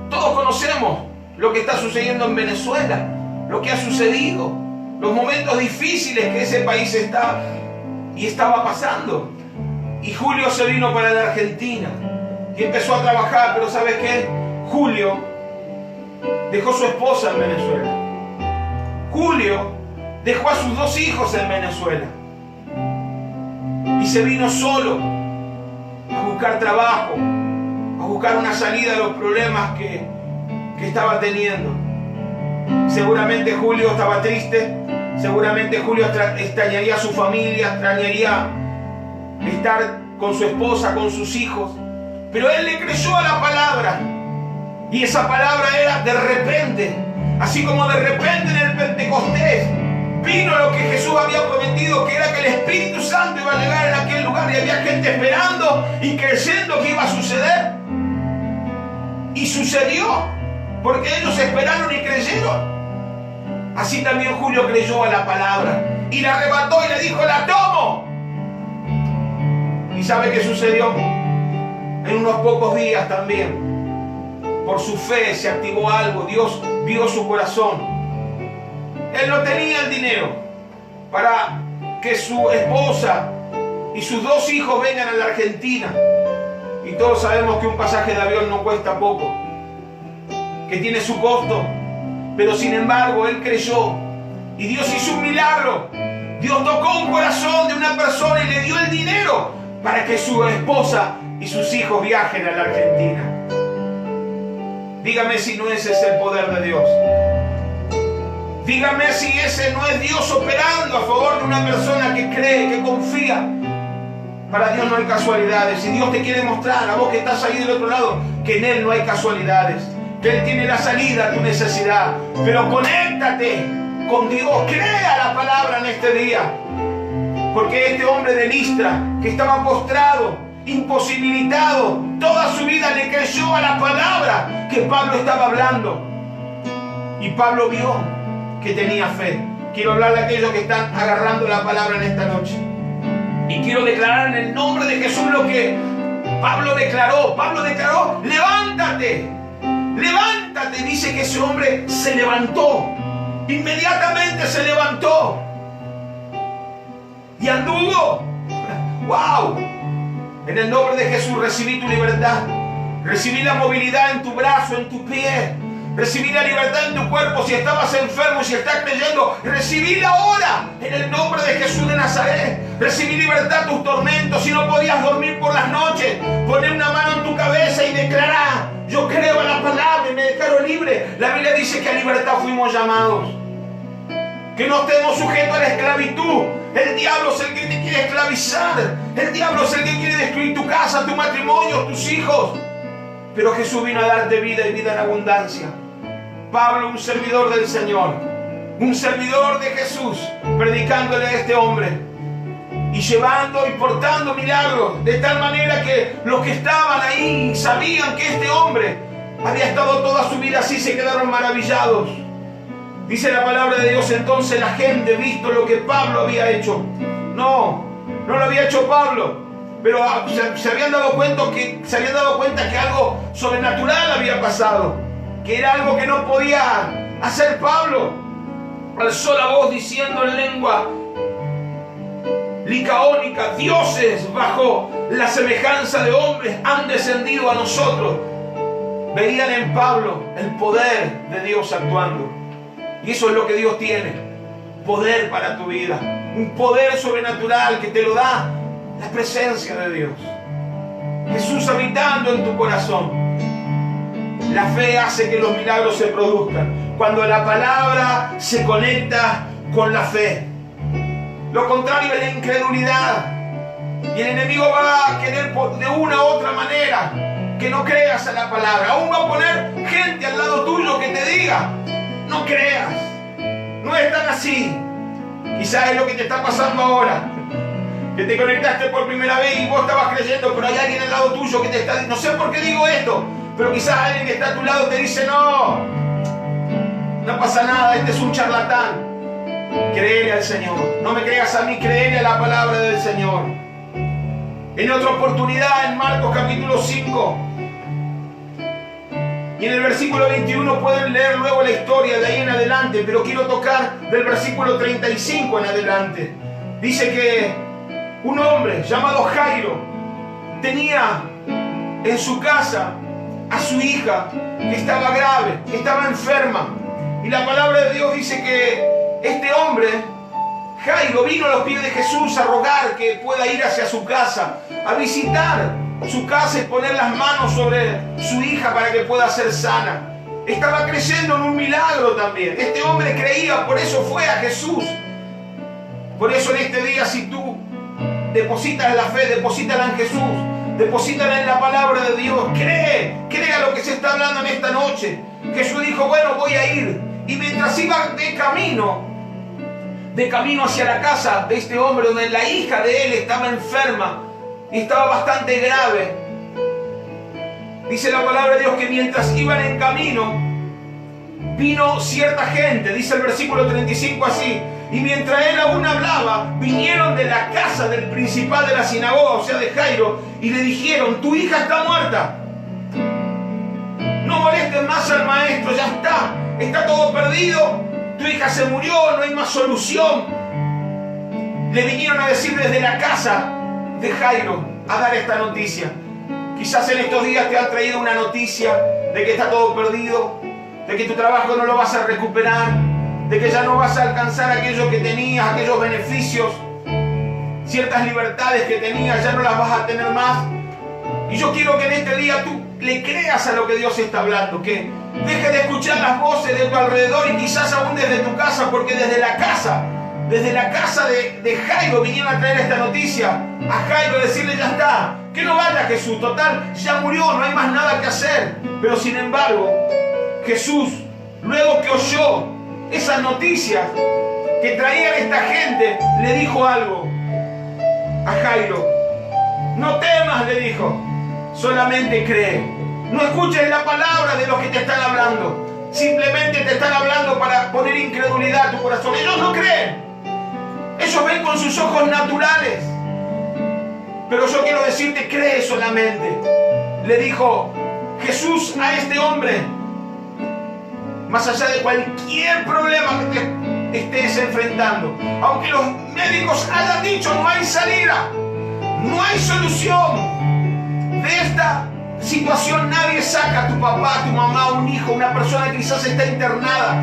Todos conocemos lo que está sucediendo en Venezuela, lo que ha sucedido, los momentos difíciles que ese país estaba pasando. Y Julio se vino para la Argentina y empezó a trabajar, pero ¿sabes qué? Julio dejó su esposa en Venezuela. Julio dejó a sus 2 hijos en Venezuela. Y se vino solo a buscar trabajo, a buscar una salida de los problemas que estaba teniendo. Seguramente Julio estaba triste, seguramente Julio extrañaría a su familia, extrañaría estar con su esposa, con sus hijos. Pero él le creyó a la palabra. Y esa palabra era de repente. Así como de repente en el Pentecostés vino lo que Jesús había prometido, que era que el Espíritu Santo iba a llegar en aquel lugar, y había gente esperando y creyendo que iba a suceder. Y sucedió, porque ellos esperaron y creyeron. Así también Julio creyó a la palabra y la arrebató y le dijo, la tomo. ¿Y sabe qué sucedió? En unos pocos días también, por su fe se activó algo. Dios vio su corazón. Él no tenía el dinero para que su esposa y sus 2 hijos vengan a la Argentina. Y todos sabemos que un pasaje de avión no cuesta poco, que tiene su costo. Pero sin embargo, él creyó y Dios hizo un milagro. Dios tocó un corazón de una persona y le dio el dinero para que su esposa y sus hijos viajen a la Argentina. Dígame si no ese es el poder de Dios. Dígame si ese no es Dios operando a favor de una persona que cree, que confía. Para Dios no hay casualidades. Y Dios te quiere mostrar a vos que estás ahí del otro lado que en Él no hay casualidades, que Él tiene la salida a tu necesidad. Pero conéctate con Dios, crea la palabra en este día. Porque este hombre de Listra, que estaba postrado, imposibilitado, toda su vida le creyó a la palabra que Pablo estaba hablando. Y Pablo vio que tenía fe. Quiero hablarle a aquellos que están agarrando la palabra en esta noche. Y quiero declarar en el nombre de Jesús lo que Pablo declaró. Pablo declaró, levántate, levántate. Dice que ese hombre se levantó. Inmediatamente se levantó. Y anduvo. ¡Wow! En el nombre de Jesús recibí tu libertad. Recibí la movilidad en tu brazo, en tu pie. Recibí la libertad en tu cuerpo. Si estabas enfermo y si estás creyendo, recibíla ahora en el nombre de Jesús de Nazaret. Recibí libertad en tus tormentos. Si no podías dormir por las noches, poné una mano en tu cabeza y declará: yo creo en la palabra y me declaro libre. La Biblia dice que a libertad fuimos llamados, que no estemos sujetos a la esclavitud. El diablo es el que te quiere esclavizar. El diablo es el que quiere destruir tu casa, tu matrimonio, tus hijos. Pero Jesús vino a darte vida y vida en abundancia. Pablo, un servidor del Señor, un servidor de Jesús, predicándole a este hombre. y llevando y portando milagros, de tal manera que los que estaban ahí sabían que este hombre había estado toda su vida así, se quedaron maravillados. Dice la palabra de Dios, entonces la gente, visto lo que Pablo había hecho, no lo había hecho Pablo, pero se habían dado cuenta que algo sobrenatural había pasado, que era algo que no podía hacer Pablo. Alzó la voz diciendo en lengua licaónica: dioses bajo la semejanza de hombres han descendido a nosotros. Veían en Pablo el poder de Dios actuando. Y eso es lo que Dios tiene: poder para tu vida, un poder sobrenatural que te lo da la presencia de Dios, Jesús habitando en tu corazón. La fe hace que los milagros se produzcan cuando la palabra se conecta con la fe. Lo contrario es la incredulidad, y el enemigo va a querer de una u otra manera que no creas a la palabra. Aún va a poner gente al lado tuyo que te diga: no creas, no es tan así. Quizás es lo que te está pasando ahora, que te conectaste por primera vez y vos estabas creyendo, pero hay alguien al lado tuyo que te está diciendo, no sé por qué digo esto, pero quizás alguien que está a tu lado te dice: no pasa nada, este es un charlatán. Créele al Señor, no me creas a mí, créele a la palabra del Señor. En otra oportunidad, en Marcos capítulo 5 y en el versículo 21 pueden leer luego la historia de ahí en adelante, pero quiero tocar del versículo 35 en adelante. Dice que un hombre llamado Jairo tenía en su casa a su hija que estaba grave, que estaba enferma, y la palabra de Dios dice que este hombre, Jairo, vino a los pies de Jesús a rogar que pueda ir hacia su casa, a visitar su casa y poner las manos sobre su hija para que pueda ser sana. Estaba creyendo en un milagro también. Este hombre creía, por eso fue a Jesús. Por eso en este día, si tú depositas la fe, deposítala en Jesús, deposítala en la palabra de Dios, crea lo que se está hablando en esta noche. Jesús dijo: bueno, voy a ir. Y mientras iba de camino hacia la casa de este hombre, donde la hija de él estaba enferma y estaba bastante grave, dice la palabra de Dios que mientras iban en camino, vino cierta gente, dice el versículo 35 así: y mientras él aún hablaba, vinieron de la casa del principal de la sinagoga, o sea de Jairo, y le dijeron: tu hija está muerta, no molestes más al maestro, ya está todo perdido, tu hija se murió, no hay más solución. Le vinieron a decir desde la casa de Jairo, a dar esta noticia. Quizás en estos días te han traído una noticia de que está todo perdido, de que tu trabajo no lo vas a recuperar, de que ya no vas a alcanzar aquello que tenías, aquellos beneficios, ciertas libertades que tenías, ya no las vas a tener más. Y yo quiero que en este día tú le creas a lo que Dios está hablando, que deje de escuchar las voces de tu alrededor y quizás aún desde tu casa, porque desde la casa de Jairo vinieron a traer esta noticia a Jairo, decirle: ya está, que no vaya Jesús, total, ya murió, no hay más nada que hacer. Pero sin embargo, Jesús, luego que oyó esas noticias que traían esta gente, le dijo algo a Jairo: no temas, le dijo, solamente cree. No escuches la palabra de los que te están hablando, simplemente te están hablando para poner incredulidad a tu corazón. Ellos no creen, ellos ven con sus ojos naturales, pero yo quiero decirte: cree solamente. Le dijo Jesús a este hombre, más allá de cualquier problema que te estés enfrentando, aunque los médicos hayan dicho no hay salida, no hay solución de esta situación, nadie saca a tu papá, a tu mamá, a un hijo, una persona que quizás está internada.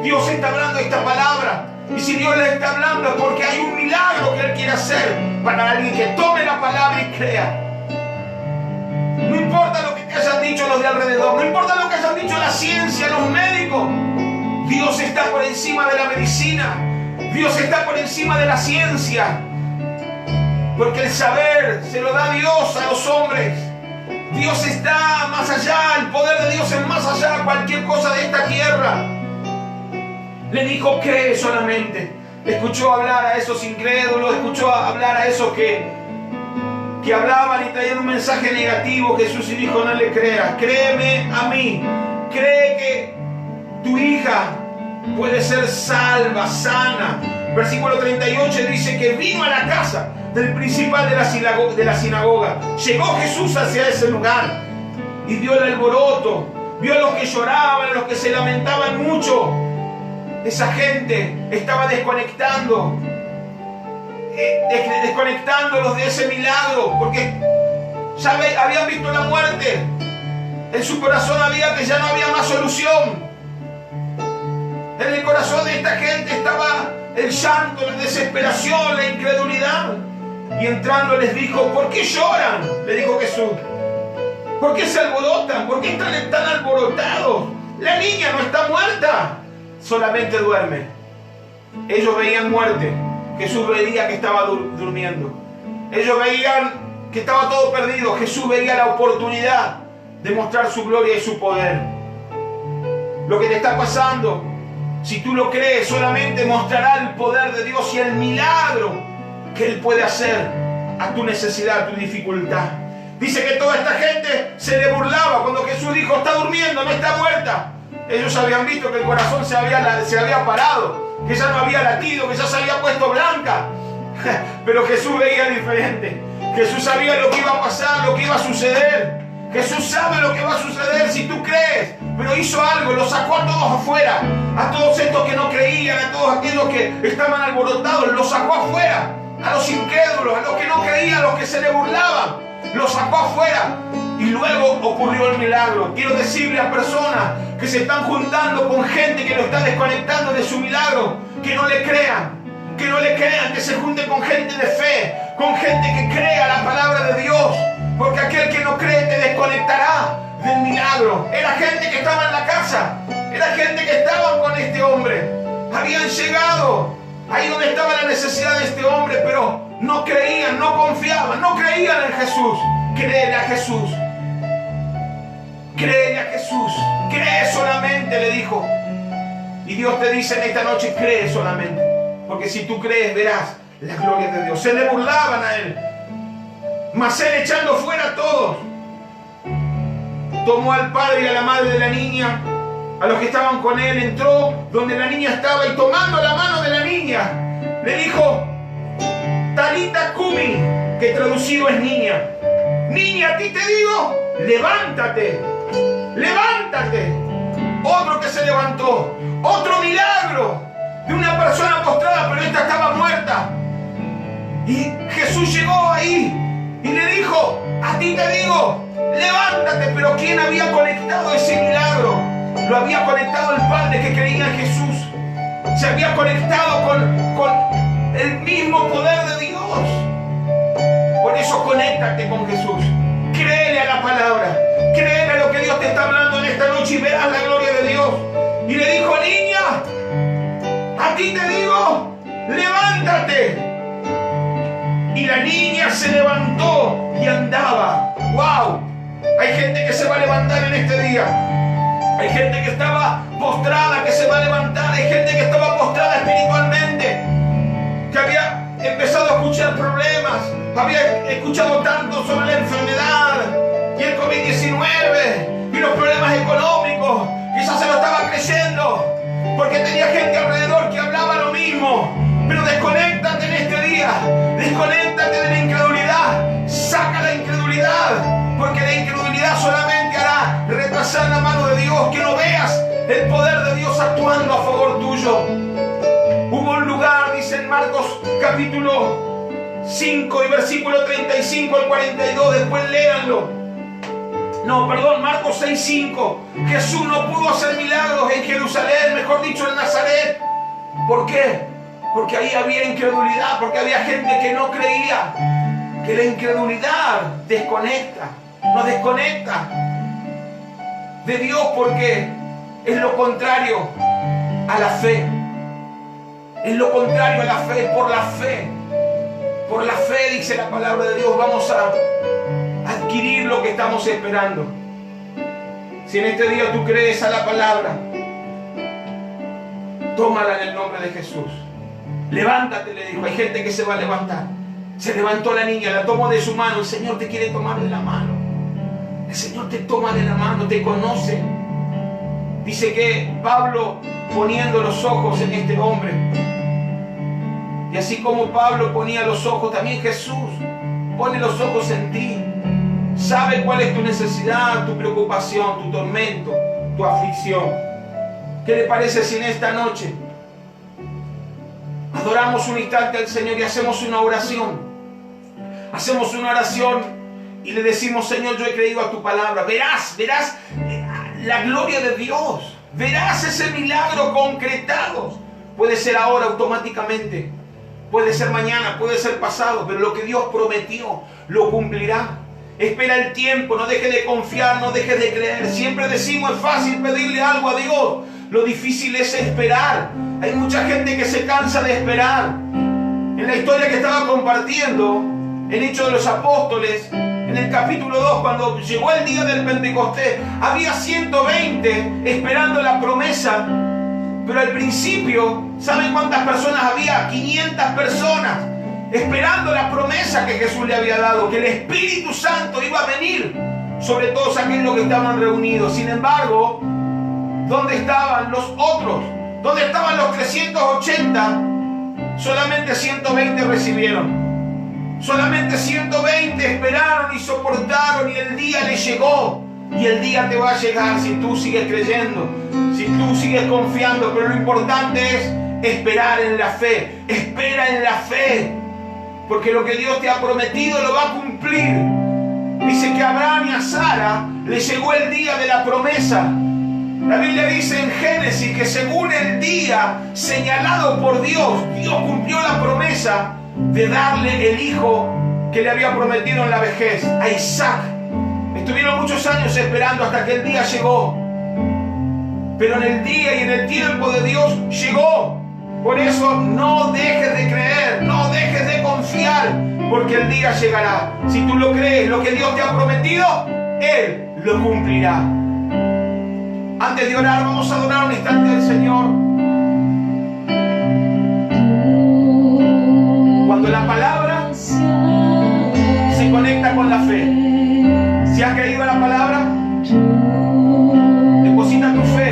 Dios está hablando esta palabra, y si Dios le está hablando es porque hay un milagro que Él quiere hacer para alguien que tome la palabra y crea. No importa lo que te hayan dicho los de alrededor, no importa lo que hayan dicho la ciencia, los médicos, Dios está por encima de la medicina, Dios está por encima de la ciencia, porque el saber se lo da Dios a los hombres. Dios está más allá, el poder de Dios es más allá de cualquier cosa de esta tierra. Le dijo: cree solamente. escuchó hablar a esos incrédulos, escuchó hablar a esos que hablaban y traían un mensaje negativo. Jesús y dijo: no le creas, créeme a mí, cree que tu hija puede ser salva, sana. Versículo 38 dice que vino a la casa del principal de la sinagoga. Llegó Jesús hacia ese lugar y vio el alboroto, vio a los que lloraban, a los que se lamentaban mucho. Esa gente estaba desconectándolos de ese milagro, porque ya habían visto la muerte. En su corazón había que ya no había más solución. En el corazón de esta gente estaba el llanto, la desesperación, la incredulidad. Y entrando les dijo: ¿por qué lloran?, le dijo Jesús. ¿Por qué se alborotan? ¿Por qué están tan alborotados? La niña no está muerta, solamente duerme. Ellos veían muerte, Jesús veía que estaba durmiendo. Ellos veían que estaba todo perdido, Jesús veía la oportunidad de mostrar su gloria y su poder. Lo que te está pasando, si tú lo crees, solamente mostrará el poder de Dios y el milagro que Él puede hacer a tu necesidad, a tu dificultad. Dice que toda esta gente se le burlaba cuando Jesús dijo: está durmiendo, no está muerta. Ellos habían visto que el corazón se había parado, que ya no había latido, que ya se había puesto blanca. Pero Jesús veía diferente. Jesús sabía lo que iba a pasar, lo que iba a suceder. Jesús sabe lo que va a suceder si tú crees. Pero hizo algo, los sacó a todos afuera. A todos estos que no creían, a todos aquellos que estaban alborotados, los sacó afuera. A los incrédulos, a los que no creían, a los que se le burlaban, los sacó afuera. Y luego ocurrió el milagro. Quiero decirle a personas que se están juntando con gente que lo está desconectando de su milagro, que no le crean, que se junten con gente de fe, con gente que crea la palabra de Dios, porque aquel que no cree te desconectará del milagro. Era gente que estaba en la casa, era gente que estaban con este hombre, habían llegado ahí donde estaba la necesidad de este hombre, pero no creían, no confiaban, no creían en Jesús. Créele a Jesús. Créele a Jesús. Cree solamente, le dijo. Y Dios te dice en esta noche: cree solamente. Porque si tú crees, verás la gloria de Dios. Se le burlaban a él, mas él, echando fuera a todos, tomó al padre y a la madre de la niña, a los que estaban con él, entró donde la niña estaba y tomando la mano de la niña, le dijo: Talita Cumi, que traducido es niña. Niña, a ti te digo, levántate, levántate. Otro que se levantó, otro milagro de una persona postrada, pero esta estaba muerta. Y Jesús llegó ahí y le dijo: a ti te digo, levántate. Pero ¿quién había conectado ese milagro? Lo había conectado el Padre que creía en Jesús. Se había conectado con el mismo poder de Dios. Por eso conéctate con Jesús. Créele a la palabra. Créele a lo que Dios te está hablando en esta noche y verás la gloria de Dios. Y le dijo: niña, a ti te digo, levántate. Y la niña se levantó y andaba. ¡Wow! Hay gente que se va a levantar en este día. Hay gente que estaba postrada, que se va a levantar. Hay gente que estaba postrada espiritualmente, que había empezado a escuchar problemas, había escuchado tanto sobre la enfermedad y el COVID-19 y los problemas económicos. Quizás se lo estaba creyendo porque tenía gente alrededor que hablaba lo mismo. Pero desconéctate en este día, desconéctate de la incredulidad, saca la incredulidad, porque la incredulidad solamente hará retrasar la mano de Dios, que no veas el poder de Dios actuando a favor tuyo. Hubo un lugar, dice en Marcos capítulo 5 y versículo 35 al 42, después léanlo. No, perdón, Marcos 6:5. Jesús no pudo hacer milagros en Jerusalén, mejor dicho en Nazaret. ¿Por qué? Porque ahí había incredulidad, porque había gente que no creía. Que la incredulidad desconecta, nos desconecta de Dios, porque es lo contrario a la fe. Es lo contrario a la fe. Por la fe, dice la palabra de Dios, vamos a adquirir lo que estamos esperando. Si en este día tú crees a la palabra, tómala en el nombre de Jesús. Levántate, le dijo. Hay gente que se va a levantar. Se levantó la niña, la tomó de su mano. El Señor te quiere tomar de la mano. El Señor te toma de la mano, te conoce. Dice que Pablo, poniendo los ojos en este hombre, y así como Pablo ponía los ojos, también Jesús pone los ojos en ti. Sabe cuál es tu necesidad, tu preocupación, tu tormento, tu aflicción. ¿Qué le parece si en esta noche adoramos un instante al Señor y hacemos una oración? Hacemos una oración y le decimos: Señor, yo he creído a tu palabra. Verás la gloria de Dios. Verás ese milagro concretado. Puede ser ahora automáticamente. Puede ser mañana, puede ser pasado. Pero lo que Dios prometió, lo cumplirá. Espera el tiempo, no dejes de confiar, no dejes de creer. Siempre decimos: es fácil pedirle algo a Dios. Lo difícil es esperar. Hay mucha gente que se cansa de esperar. En la historia que estaba compartiendo, en Hechos de los Apóstoles, en el capítulo 2, cuando llegó el día del Pentecostés, había 120 esperando la promesa. Pero al principio, ¿saben cuántas personas había? 500 personas esperando la promesa que Jesús le había dado, que el Espíritu Santo iba a venir sobre todos aquellos que estaban reunidos. Sin embargo, ¿dónde estaban los otros? ¿Dónde estaban los 380? Solamente 120 recibieron. Solamente 120 esperaron y soportaron, y el día les llegó. Y el día te va a llegar si tú sigues creyendo, si tú sigues confiando. Pero lo importante es esperar en la fe. Espera en la fe, porque lo que Dios te ha prometido lo va a cumplir. Dice que a Abraham y a Sara le llegó el día de la promesa. La Biblia dice en Génesis que según el día señalado por Dios, Dios cumplió la promesa de darle el hijo que le había prometido en la vejez, a Isaac. Estuvieron muchos años esperando hasta que el día llegó. Pero en el día y en el tiempo de Dios llegó. Por eso no dejes de creer, no dejes de confiar, porque el día llegará. Si tú lo crees, lo que Dios te ha prometido, Él lo cumplirá. Antes de orar, vamos a adorar un instante al Señor. Cuando la palabra se conecta con la fe. Si has creído la palabra, deposita tu fe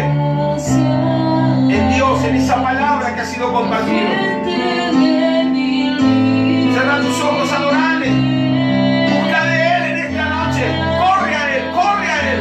en Dios, en esa palabra que ha sido compartida. Cierra tus ojos, adorale. Busca de Él en esta noche. Corre a Él, corre a Él.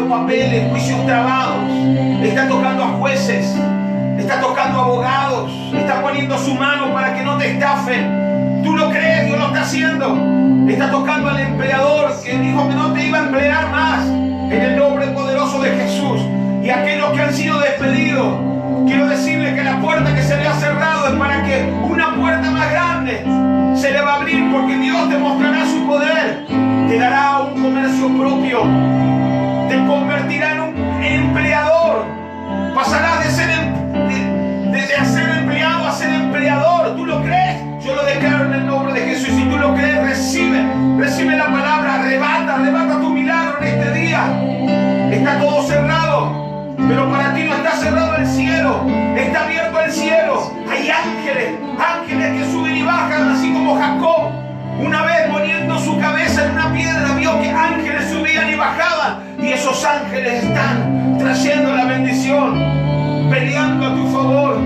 Papeles, juicios trabados, está tocando a jueces, está tocando a abogados, está poniendo su mano para que no te estafen. Tú lo crees, Dios lo está haciendo. Está tocando al empleador que dijo que no te iba a emplear más, en el nombre poderoso de Jesús. Y aquellos que han sido despedidos, quiero decirle que la puerta que se le ha cerrado es para que una puerta más grande se le va a abrir, porque Dios te mostrará su poder, te dará un comercio propio, te convertirá en un empleador. Pasarás de ser empleado a ser empleador. ¿Tú lo crees? Yo lo declaro en el nombre de Jesús. Si tú lo crees, recibe la palabra. Arrebata tu milagro en este día. Está todo cerrado, pero para ti no está cerrado el cielo, está abierto el cielo. Hay ángeles que suben y bajan, así como Jacob, una vez poniendo su cabeza en una piedra, vio que ángeles subían y bajaban. esos ángeles están trayendo la bendición, peleando a tu favor,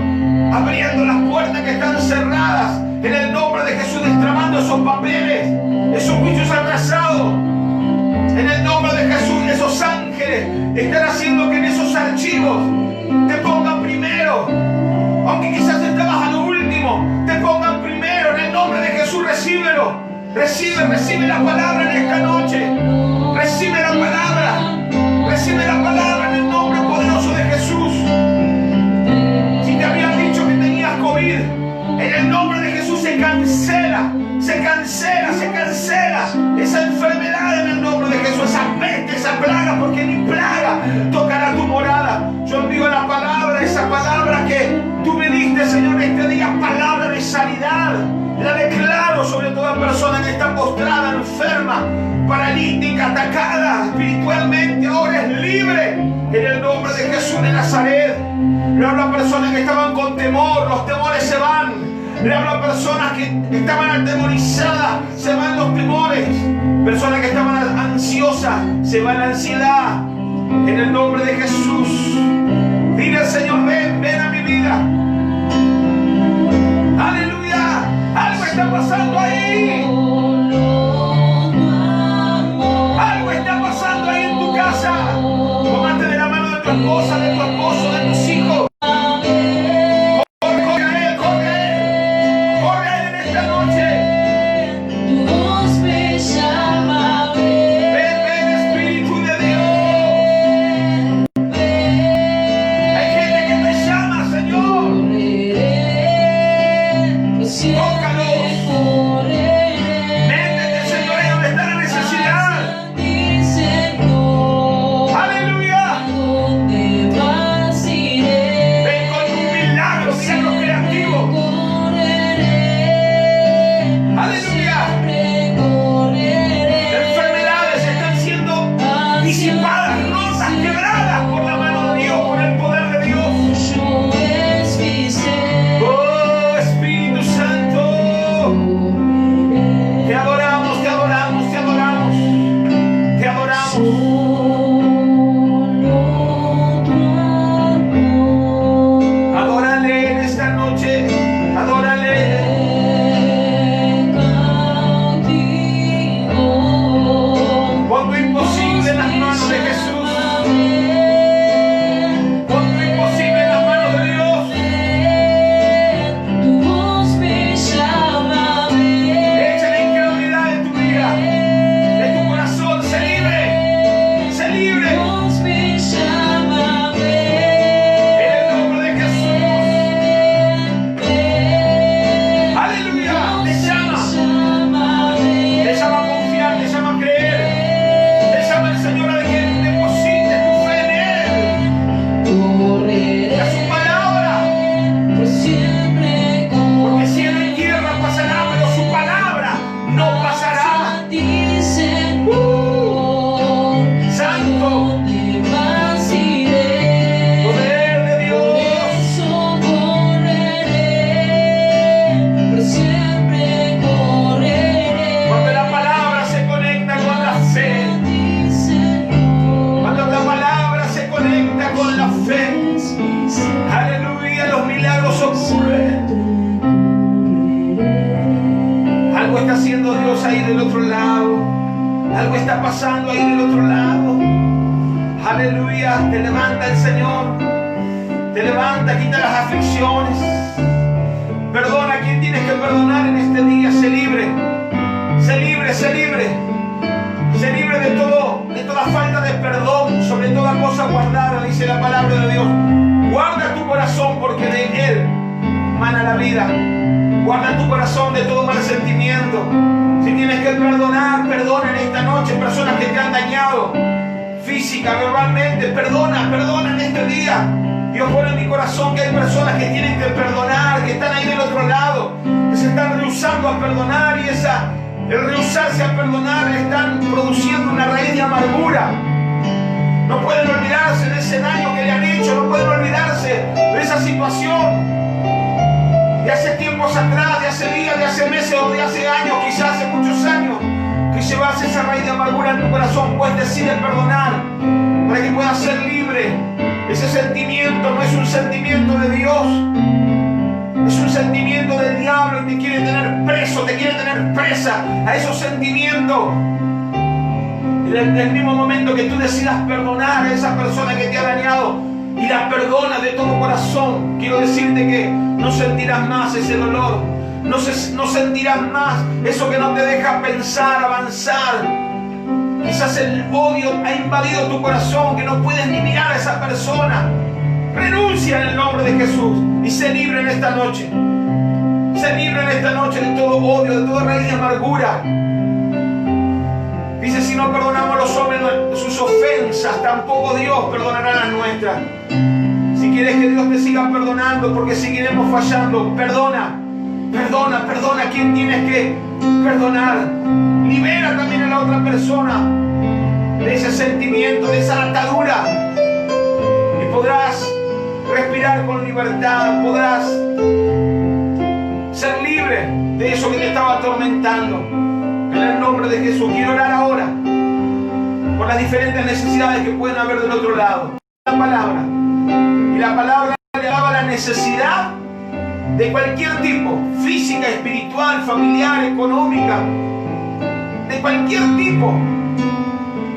abriendo las puertas que están cerradas. En el nombre de Jesús, destramando esos papeles, esos juicios atrasados. En el nombre de Jesús, esos ángeles están haciendo que en esos archivos te pongan primero. Aunque quizás estabas a lo último, te pongan primero. En el nombre de Jesús, recíbelo. Recibe la palabra en esta noche. Recibe la palabra. Recibe la palabra en el nombre poderoso de Jesús. Si te habían dicho que tenías COVID, en el nombre de Jesús se cancela esa enfermedad en el nombre de Jesús, esa peste, esa plaga, porque ni plaga tocará tu morada. Yo envío la palabra, esa palabra que tú me diste, Señor, este día, palabra de sanidad. La declaro sobre toda persona que está postrada, enferma, paralítica, atacada espiritualmente. Ahora es libre en el nombre de Jesús de Nazaret. Le hablo a personas que estaban con temor, los temores se van. Le hablo a personas que estaban atemorizadas, se van los temores. Personas que estaban ansiosas, se va la ansiedad. En el nombre de Jesús. Dile al Señor, ven a mi vida. Aleluya. Algo está pasando ahí. Algo está pasando ahí en tu casa. Tómate de la mano de tu esposa, de tu esposo, de tus hijos. Algo está pasando ahí del otro lado. Aleluya. Te levanta el Señor. Te levanta, quita las aflicciones. Perdona a quien tienes que perdonar en este día. Sé libre. Sé libre, sé libre. Sé libre de toda falta de perdón, sobre toda cosa guardada, dice la palabra de Dios. Guarda tu corazón porque de él mana la vida. Guarda tu corazón de todo mal sentimiento. Si tienes que perdonar, perdona en esta noche personas que te han dañado física, verbalmente. Perdona en este día. Dios pone en mi corazón que hay personas que tienen que perdonar, que están ahí del otro lado, que se están rehusando a perdonar, y el rehusarse a perdonar le están produciendo una raíz de amargura. No pueden olvidarse de ese daño que le han hecho, no pueden olvidarse de esa situación de hace tiempos atrás, de hace días, de hace meses o de hace años, quizás hace muchos años, que llevas esa raíz de amargura en tu corazón. Pues decide perdonar. para que puedas ser libre. Ese sentimiento no es un sentimiento de Dios, es un sentimiento del diablo y te quiere tener preso, te quiere tener presa a esos sentimientos. En el mismo momento que tú decidas perdonar a esa persona que te ha dañado y la perdonas de todo corazón, quiero decirte que no sentirás más ese dolor, no sentirás más eso que no te deja pensar, avanzar. Quizás el odio ha invadido tu corazón, que no puedes ni mirar a esa persona. Renuncia en el nombre de Jesús y sé libre en esta noche. Sé libre en esta noche de todo odio, de toda raíz de amargura. Dice, si no perdonamos a los hombres sus ofensas, tampoco Dios perdonará las nuestras. Si quieres que Dios te siga perdonando porque seguiremos fallando, perdona. Perdona, perdona a quien tienes que perdonar. Libera también a la otra persona de ese sentimiento, de esa atadura. Y podrás respirar con libertad, podrás ser libre de eso que te estaba atormentando. En el nombre de Jesús, quiero orar ahora por las diferentes necesidades que pueden haber del otro lado. La palabra. Y la palabra le daba la necesidad de cualquier tipo, física, espiritual, familiar, económica, de cualquier tipo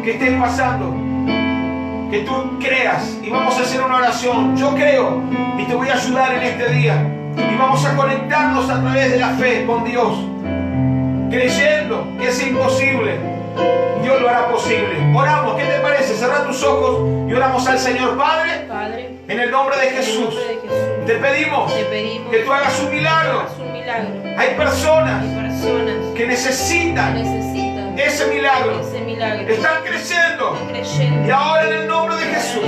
que estés pasando, que tú creas. Y vamos a hacer una oración. Yo creo y te voy a ayudar en este día. Y vamos a conectarnos a través de la fe con Dios, creyendo que es imposible, Dios lo hará posible. Oramos, ¿qué te parece? Cerra tus ojos y oramos al Señor. Padre, en el nombre de Jesús, te pedimos que tú hagas un milagro. Hay personas que necesitan ese milagro. Están creyendo. Y ahora en el nombre de Jesús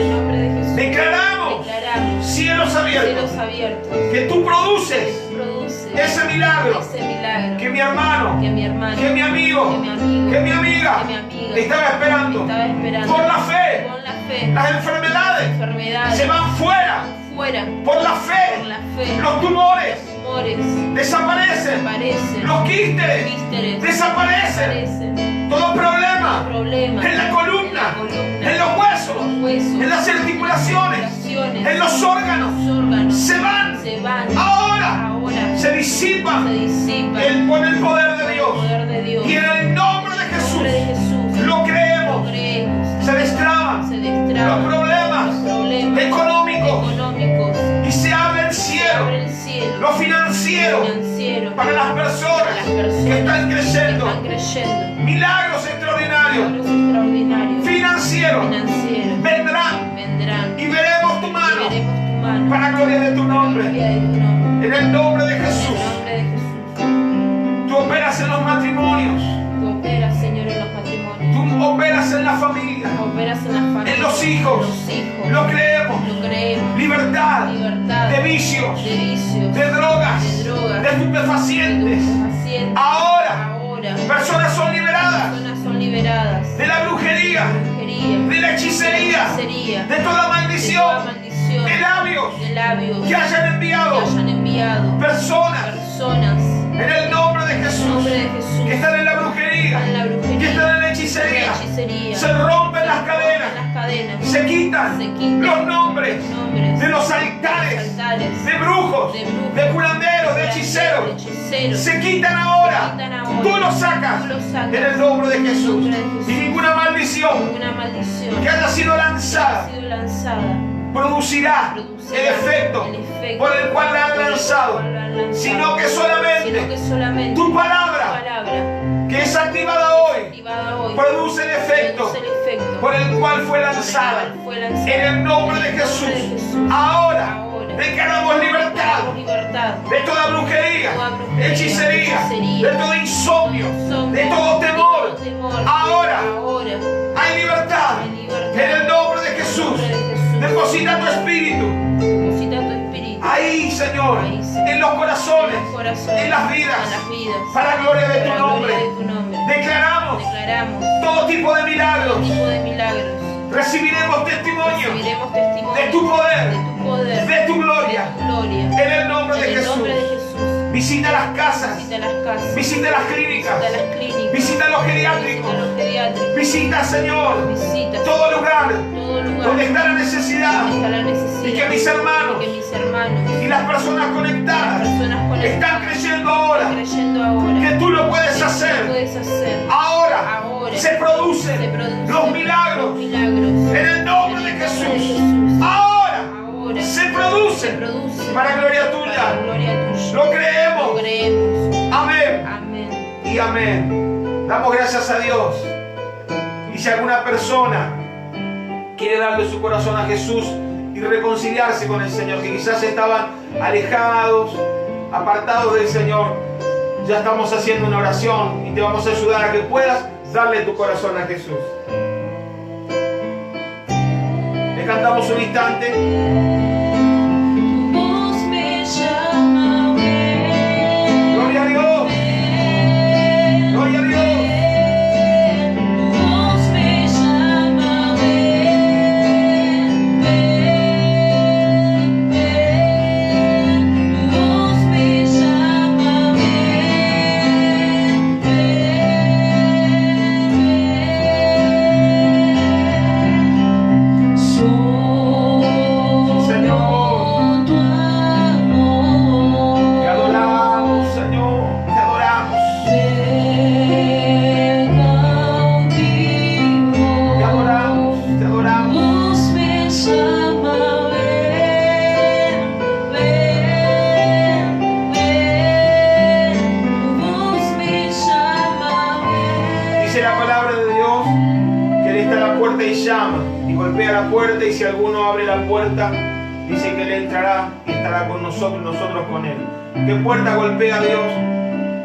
declaramos cielos abiertos. Que tú produces ese milagro. Que mi hermano, que mi amigo, que mi amiga estaba esperando. Por la fe, las enfermedades se van fuera. Por la fe, los tumores desaparecen. Los quísteres desaparecen. Todo problema en la columna, en los huesos, en las articulaciones, en los órganos, se van. Ahora se disipan con el poder de Dios. Y en el nombre de Jesús lo creemos. Se destraban los problemas económicos y se abre el cielo, lo financiero, para las personas que están creyendo. Milagros extraordinarios financieros vendrán y veremos tu mano para la gloria de tu nombre. En el nombre de Jesús, tú operas en los matrimonios. Tú operas en la familia, en los hijos. Lo creemos. Libertad de vicios, de drogas, de estupefacientes. Ahora, personas son liberadas de la brujería, de la hechicería, de toda maldición, de labios que hayan enviado personas en el nombre de Jesús, que están en la brujería, que están en la hechicería. Se rompen las cadenas, se quitan los nombres de los altares, de brujos, de curanderos, de hechiceros. Se quitan ahora. Tú los sacas en el nombre de Jesús. Y ninguna maldición que haya sido lanzada producirá el efecto por el cual la han lanzado, sino que solamente tu palabra, que es activada hoy, produce el efecto por el cual fue lanzada. En el nombre de Jesús, ahora declaramos libertad de toda brujería, hechicería, de todo insomnio, de todo temor. Ahora hay libertad en el nombre de Jesús. Deposita tu espíritu ahí, Señor, en los corazones, en las vidas, para la gloria de tu nombre. Declaramos todo tipo de milagros. Recibiremos testimonio de tu poder, de tu gloria, en el nombre de Jesús. Visita las casas. Visita las casas. Visita las clínicas. Visita las clínicas. Visita los geriátricos. Visita los pediátricos. Visita, Señor, Visita todo lugar todo lugar donde está la necesidad. donde está la necesidad. Y que mis hermanos Y que mis hermanos y las personas las conectadas personas conectadas están creyendo ahora creyendo ahora que tú lo puedes que tú hacer. puedes hacer. Ahora Ahora se producen se producen los milagros los milagros. en el nombre En de el nombre de Jesús. Jesús. Ahora Ahora se producen para gloria para tuya. gloria tuya. Lo Lo creemos. creemos. Amén Amén. y amén. Damos gracias a Dios. Y si alguna persona quiere darle su corazón a Jesús y reconciliarse con el Señor, que quizás estaban alejados, apartados del Señor, ya estamos haciendo una oración y te vamos a ayudar a que puedas darle tu corazón a Jesús. Le cantamos un instante. Tu voz me llama, ven, Gloria a Dios. Gloria a Dios. tu voz me llama, ven, ven, ven, tu voz me llama, ven, ven, solo Señor. tu amor. Te adoramos, Señor. Te adoramos. Te adoramos. Te adoramos. Voz me llama, ven, ven, ven. Tu voz me llama, ven. Dice la palabra de Dios que Él está a la puerta y llama y golpea la puerta, y si alguno abre la puerta, dice que Él entrará y estará con nosotros y nosotros con Él. ¿Qué puerta golpea Dios?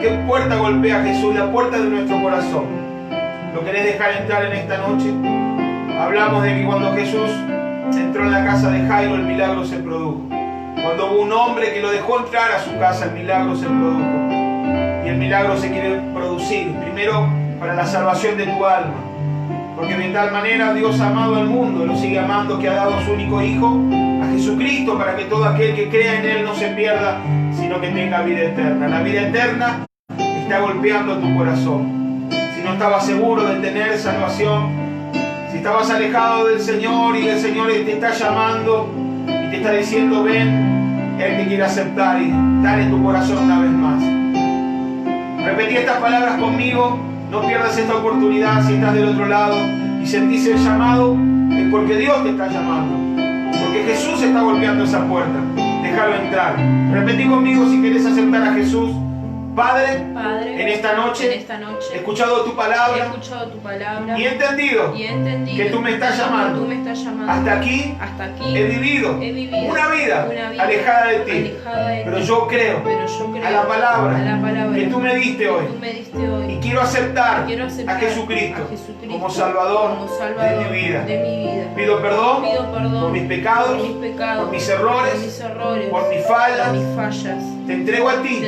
¿Qué puerta golpea Jesús? La puerta de nuestro corazón. ¿Lo querés dejar entrar en esta noche? Hablamos de que cuando Jesús entró en la casa de Jairo, el milagro se produjo. Cuando hubo un hombre que lo dejó entrar a su casa, el milagro se produjo. Y el milagro se quiere producir primero para la salvación de tu alma, porque de tal manera Dios ha amado al mundo, lo sigue amando, que ha dado a su único Hijo, a Jesucristo, para que todo aquel que crea en Él no se pierda, sino que tenga vida eterna. La vida eterna está golpeando tu corazón. Si no estabas seguro de tener salvación, si estabas alejado del Señor y el Señor te está llamando y te está diciendo ven, Él te quiere aceptar y dar en tu corazón una vez más. Repetí estas palabras conmigo. No pierdas esta oportunidad. Si estás del otro lado y sentís el llamado, es porque Dios te está llamando, porque Jesús está golpeando esa puerta. Déjalo entrar. Repetí conmigo si querés aceptar a Jesús. Padre, Padre, en esta noche he escuchado tu palabra, escuchado tu palabra y he entendido entendido que tú me estás llamando. que tú me estás llamando. Hasta aquí he vivido una vida alejada de ti. Pero yo creo a la palabra que tú me diste hoy. Y quiero aceptar a Jesucristo como Salvador de mi vida. Pido perdón por mis pecados, por mis errores, por mis fallas. Te entrego a ti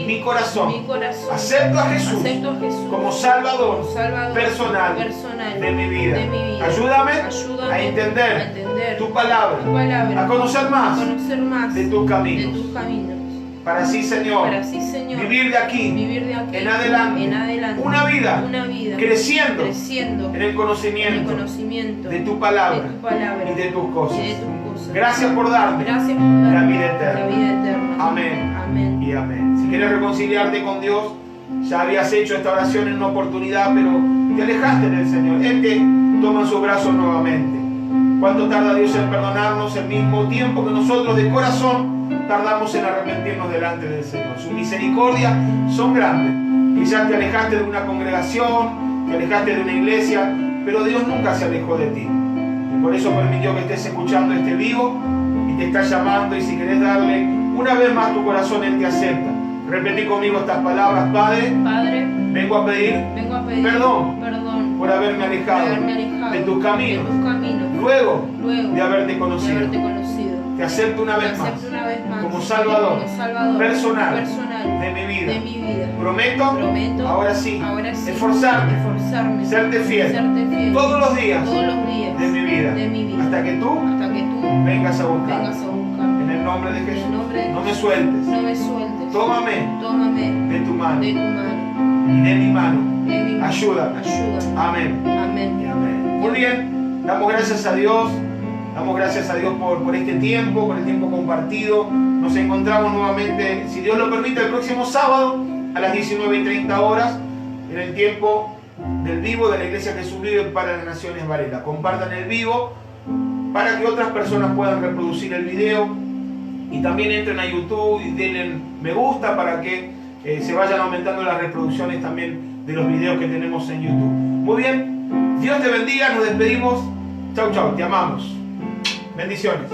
mi corazón. Acepto a Jesús como Salvador personal de mi vida. Ayúdame a entender tu palabra, a conocer más de tus caminos. Para así, Señor, vivir de aquí en adelante una vida creciendo en el conocimiento de tu palabra y de tus cosas. Gracias por darme la vida eterna. Amén y amén. Si quieres reconciliarte con Dios, ya habías hecho esta oración en una oportunidad, pero te alejaste del Señor. Él te toma en sus brazos nuevamente. ¿Cuánto tarda Dios en perdonarnos? El mismo tiempo que nosotros de corazón tardamos en arrepentirnos delante del Señor. Sus misericordias son grandes. Quizás te alejaste de una congregación, te alejaste de una iglesia, pero Dios nunca se alejó de ti. Y por eso permitió que estés escuchando este vivo y te está llamando. Y si querés darle una vez más tu corazón, Él te acepta. Repetí conmigo estas palabras. Padre, vengo a pedir perdón por haberme alejado de tus caminos, luego de haberte conocido. Te acepto una vez más como Salvador personal de mi vida. Prometo ahora sí esforzarme, serte fiel todos los días de mi vida, hasta que tú vengas a buscar. En el nombre de Jesús, no me sueltes. Tómame tómame de tu mano de tu mano, y de mi mano. de mi mano. Ayúdame. Ayúdame. Amén. Amén. Y amén. Muy bien, damos gracias a Dios. Damos gracias a Dios por este tiempo, por el tiempo compartido. Nos encontramos nuevamente, si Dios lo permite, el próximo sábado a las 19:30 horas en el tiempo del vivo de la Iglesia Jesús Vive para las Naciones Varela. Compartan el vivo para que otras personas puedan reproducir el video y también entren a YouTube y denle me gusta para que se vayan aumentando las reproducciones también de los videos que tenemos en YouTube. Muy bien, Dios te bendiga, nos despedimos. Chau, chau, te amamos. Bendiciones.